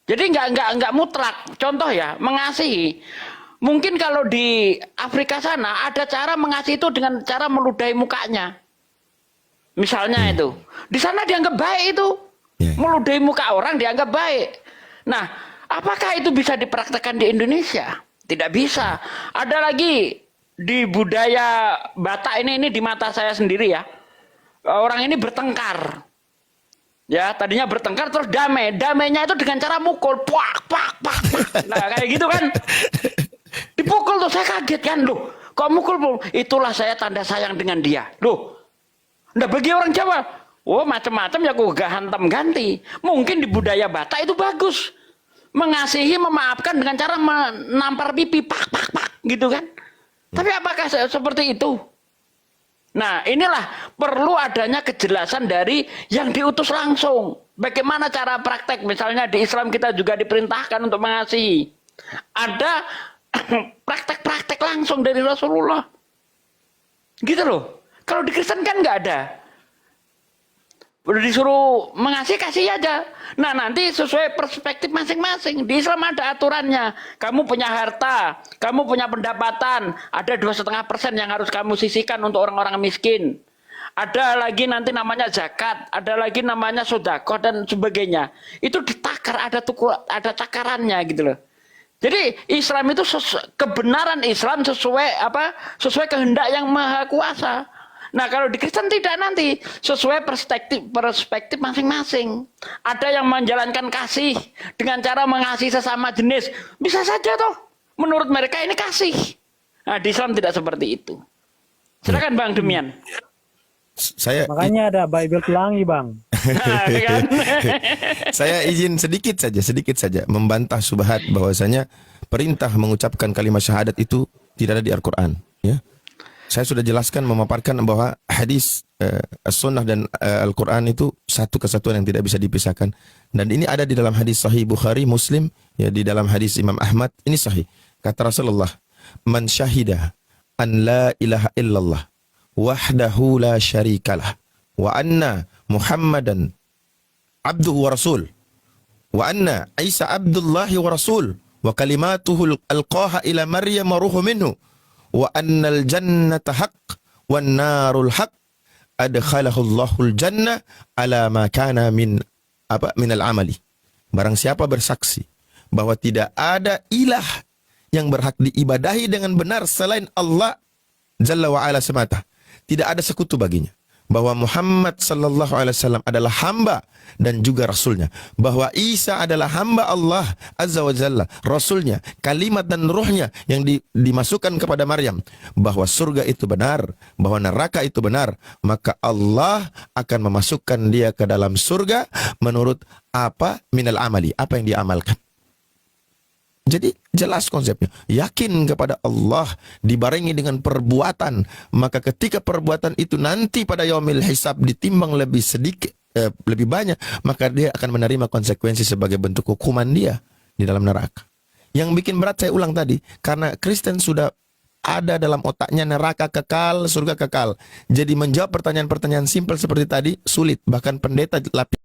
Jadi nggak mutlak. Contoh ya, mengasihi. Mungkin kalau di Afrika sana ada cara mengasihi itu dengan cara meludahi mukanya. Misalnya itu. Di sana dianggap baik itu. Meludahi muka orang dianggap baik. Nah, apakah itu bisa dipraktekkan di Indonesia? Tidak bisa. Ada lagi di budaya Batak ini di mata saya sendiri ya. Orang ini bertengkar. Ya, tadinya bertengkar terus damai. Damainya itu dengan cara mukul. Pak. Nah, kayak gitu kan. Dipukul tuh, saya kaget kan. Loh, kok mukul? Itulah saya tanda sayang dengan dia. Loh, nah bagi orang Jawa, oh macam-macam ya aku hantam ganti. Mungkin di budaya Batak itu bagus. Mengasihi, memaafkan dengan cara menampar pipi. Pak. Gitu kan. Tapi apakah seperti itu? Nah, inilah perlu adanya kejelasan dari yang diutus langsung. Bagaimana cara praktek? Misalnya di Islam kita juga diperintahkan untuk mengasihi. Ada praktek-praktek langsung dari Rasulullah. Gitu loh. Kalau di Kristen kan nggak ada. Udah disuruh mengasihi, kasih aja. Nah, nanti sesuai perspektif masing-masing. Di Islam ada aturannya. Kamu punya harta, kamu punya pendapatan, ada 2,5% yang harus kamu sisihkan untuk orang-orang miskin. Ada lagi nanti namanya zakat, ada lagi namanya sedekah dan sebagainya. Itu ditakar, ada takarannya gitu loh. Jadi Islam itu kebenaran Islam sesuai kehendak yang maha kuasa. Nah, kalau di Kristen tidak, nanti sesuai perspektif masing-masing. Ada yang menjalankan kasih dengan cara mengasihi sesama jenis. Bisa saja toh. Menurut mereka ini kasih. Nah, di Islam tidak seperti itu. Silakan Bang Demian. Makanya ada Bible Pelangi, Bang. Nah, kan? Saya izin sedikit saja membantah subhat bahwasanya perintah mengucapkan kalimat syahadat itu tidak ada di Al-Quran, ya. Saya sudah jelaskan, memaparkan bahwa hadis As-Sunnah dan Al-Quran itu satu kesatuan yang tidak bisa dipisahkan. Dan ini ada di dalam hadis Sahih Bukhari, Muslim, ya, di dalam hadis Imam Ahmad, ini sahih. Kata Rasulullah, "Man syahida an la ilaha illallah wahdahu la syarikalah wa anna Muhammadan abduhu wa rasul wa anna Isa abdullahi wa rasul wa kalimatuhu alqaha ila Maryam wa ruhu minhu wa annal jannata haqq wan narul haqq adkhalahu Allahul jannah ala ma kana min al-amali." Barang siapa bersaksi bahwa tidak ada ilah yang berhak diibadahi dengan benar selain Allah Jalla wa ala semata, tidak ada sekutu baginya, bahwa Muhammad sallallahu alaihi wasallam adalah hamba dan juga rasulnya, bahwa Isa adalah hamba Allah azza wa jalla, rasulnya, kalimat dan ruhnya yang dimasukkan kepada Maryam, bahwa surga itu benar, bahwa neraka itu benar, maka Allah akan memasukkan dia ke dalam surga menurut minal amali, apa yang dia amalkan. Jadi jelas konsepnya. Yakin kepada Allah dibarengi dengan perbuatan, maka ketika perbuatan itu nanti pada yaumil hisab ditimbang lebih sedikit, lebih banyak, maka dia akan menerima konsekuensi sebagai bentuk hukuman dia di dalam neraka. Yang bikin berat, saya ulang tadi, karena Kristen sudah ada dalam otaknya neraka kekal, surga kekal. Jadi menjawab pertanyaan-pertanyaan simpel seperti tadi sulit. Bahkan pendeta lapis